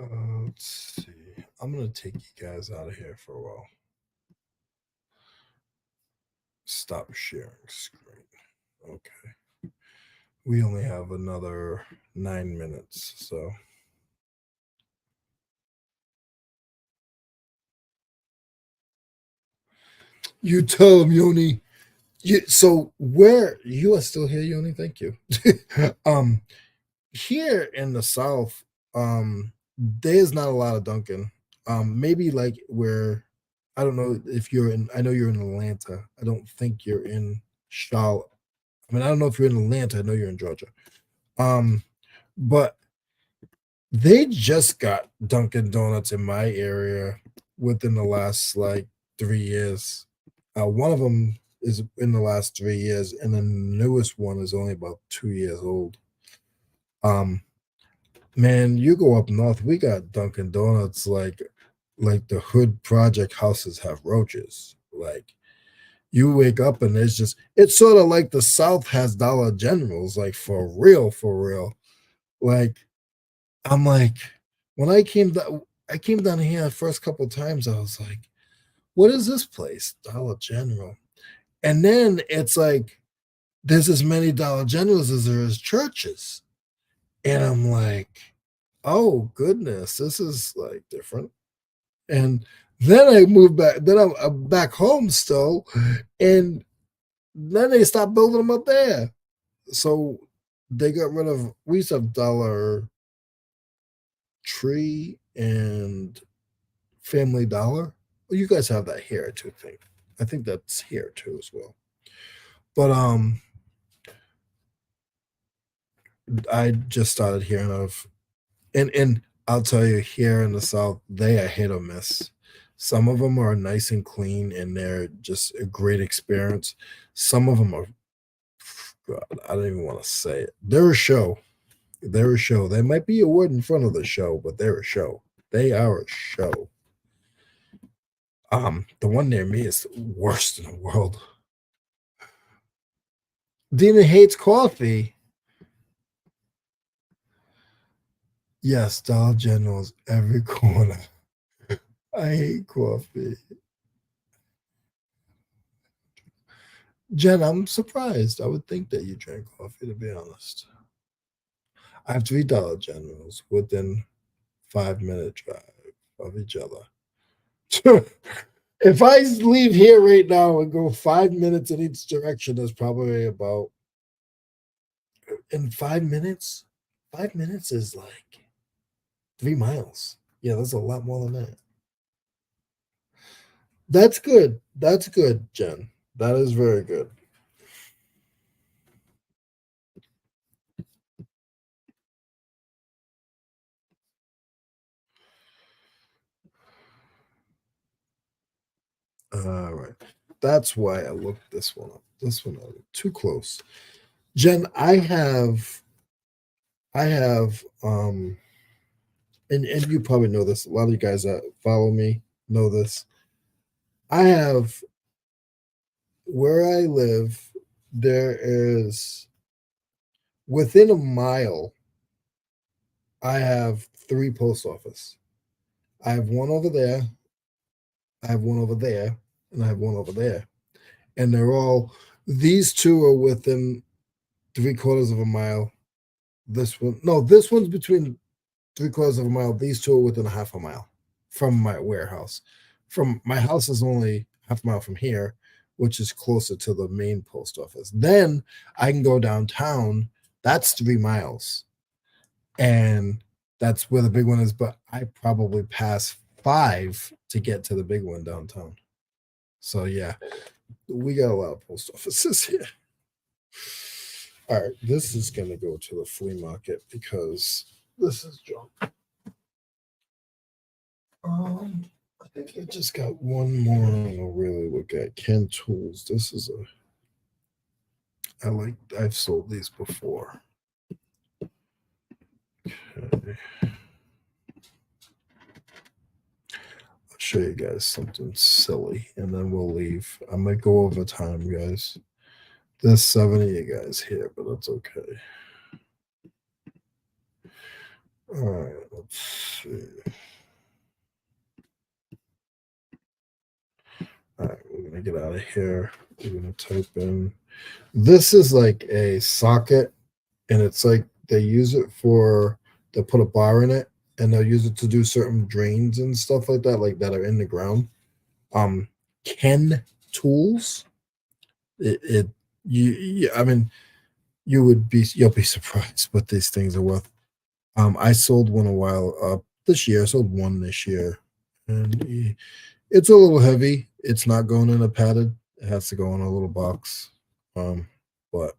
Let's see. I'm going to take you guys out of here for a while. Stop sharing screen. Okay. We only have another 9 minutes, so. You tell him, Yoni. So where you are still here, Yoni? Thank you. um, here in the South, there's not a lot of Dunkin'. Maybe like where I don't know if you're in. I know you're in Atlanta. I don't think you're in Charlotte. I mean, I don't know if you're in Atlanta. I know you're in Georgia. Um, but they just got Dunkin' Donuts in my area within the last like 3 years. One of them is in the last 3 years, and the newest one is only about 2 years old. Um, Man, you go up north, we got Dunkin' Donuts like the hood project houses have roaches. Like you wake up and it's sort of like the South has Dollar Generals, like for real, for real. Like I'm like when I came down here the first couple of times, I was like, what is this place? Dollar General. And then it's like there's as many Dollar Generals as there is churches. And I'm like, oh goodness, this is like different. And then I moved back. Then I'm back home still, and then they stopped building them up there. So they got rid of. We used to have Dollar Tree and Family Dollar. Well, you guys have that here too. I think that's here too as well. But I just started hearing of and I'll tell you here in the South, they are hit or miss. Some of them are nice and clean and they're just a great experience. Some of them are, God, I don't even want to say it. They're a show. They're a show. They might be a word in front of the show, but they're a show. They are a show. The one near me is the worst in the world. Dina hates coffee. Yes, Dollar General's every corner. I hate coffee. Jen, I'm surprised. I would think that you drank coffee, to be honest. I have $3 Generals within 5 minute drive of each other. If I leave here right now and go 5 minutes in each direction, there's probably about in 5 minutes. 5 minutes is like 3 miles. Yeah, that's a lot more than that. That's good. That's good, Jen. That is very good. All right. That's why I looked this one up. This one up. Too close. Jen, I have and you probably know this. A lot of you guys that follow me know this. I have where I live, there is within a mile, I have three post office. I have one over there, I have one over there, and I have one over there. And they're all these two are within 3/4 of a mile. This one, no, this one's between 3/4 of a mile. These two are within a half a mile from my warehouse. From my house is only half a mile from here, which is closer to the main post office. Then I can go downtown. That's 3 miles. And that's where the big one is. But I probably pass five to get to the big one downtown. So yeah, we got a lot of post offices here. All right, this is gonna go to the flea market because this is junk. I think I just got one more. I'll really look at Ken Tools. This is I've sold these before. Okay. I'll show you guys something silly and then we'll leave. I might go over time, guys. There's 70 of you guys here, but that's okay. All right, let's see. All right, we're gonna get out of here. We're gonna type in. This is like a socket, and it's like they use it for they put a bar in it, and they'll use it to do certain drains and stuff like that are in the ground. Um, Ken tools. It you I mean you'll be surprised what these things are worth. I sold one a while this year. I sold one this year, and it's a little heavy. It's not going in a padded. It has to go in a little box. But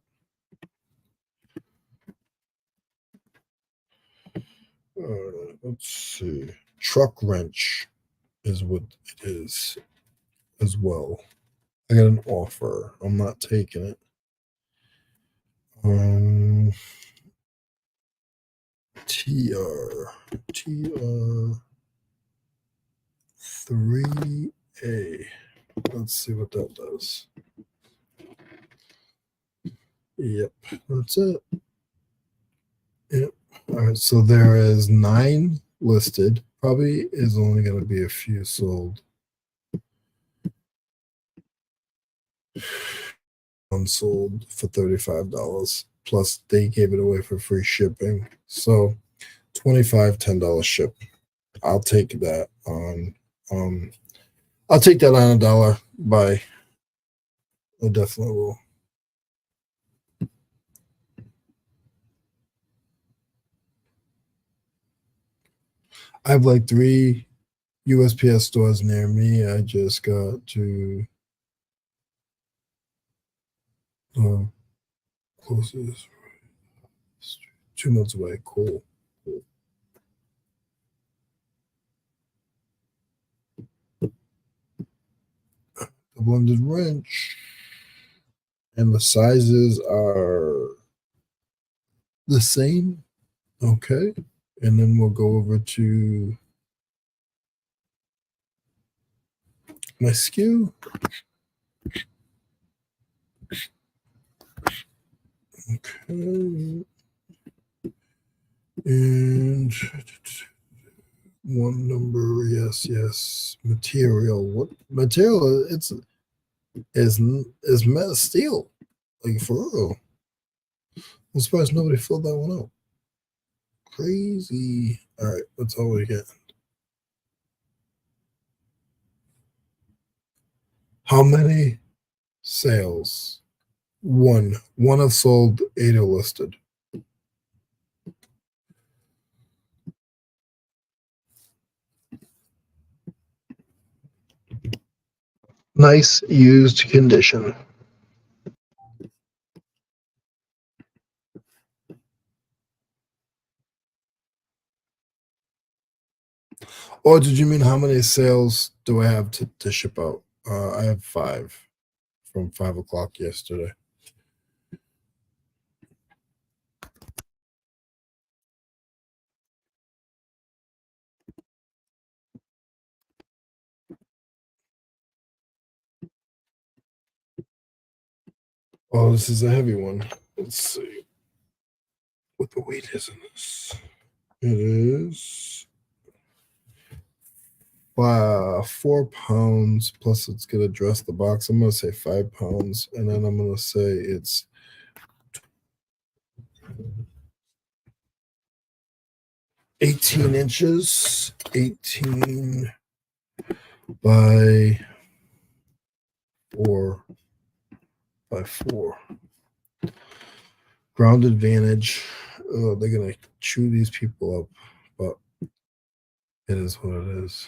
let's see. Truck wrench is what it is as well. I got an offer. I'm not taking it. TR 3A. Let's see what that does. Yep, that's it. Yep. All right, so there is 9 listed. Probably is only going to be a few sold. Unsold for $35. Plus they gave it away for free shipping. So $10 ship. I'll take that on I'll take that on $1 by I definitely will. I have like 3 USPS stores near me. I just got to closest 2 months away. Cool. The blended wrench. And the sizes are the same. Okay. And then we'll go over to my SKU. Okay. And one number, yes. Material. What material? It's steel. Like for real. I'm surprised nobody filled that one out. Crazy. All right, that's all we get. How many sales? One. One have sold, 8 are listed. Nice used condition. Or did you mean how many sales do I have to ship out? I have 5 from 5 o'clock yesterday. Oh, this is a heavy one. Let's see what the weight is in this. It is 4 pounds plus it's gonna dress the box. I'm gonna say 5 pounds, and then I'm gonna say it's 18 inches, 18 by 4 by 4. Ground advantage. Oh, they're gonna chew these people up, but it is what it is.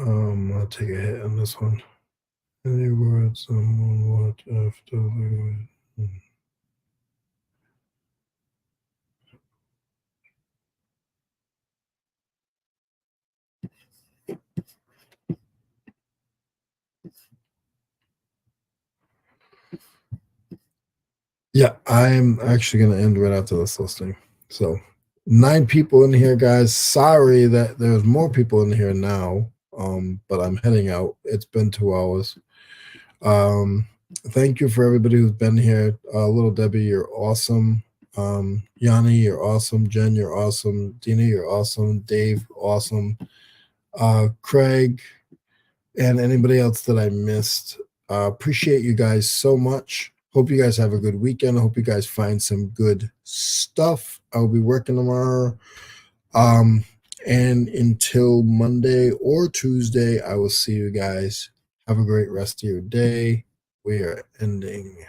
I'll take a hit on this one. Any words someone what after Yeah, I'm actually going to end right after this listing. So 9 people in here, guys. Sorry that there's more people in here now, but I'm heading out. It's been 2 hours. Thank you for everybody who's been here. Little Debbie, you're awesome. Yanni, you're awesome. Jen, you're awesome. Dina, you're awesome. Dave, awesome. Craig, and anybody else that I missed. Appreciate you guys so much. Hope you guys have a good weekend. I hope you guys find some good stuff. I'll be working tomorrow. And until Monday or Tuesday, I will see you guys. Have a great rest of your day. We are ending.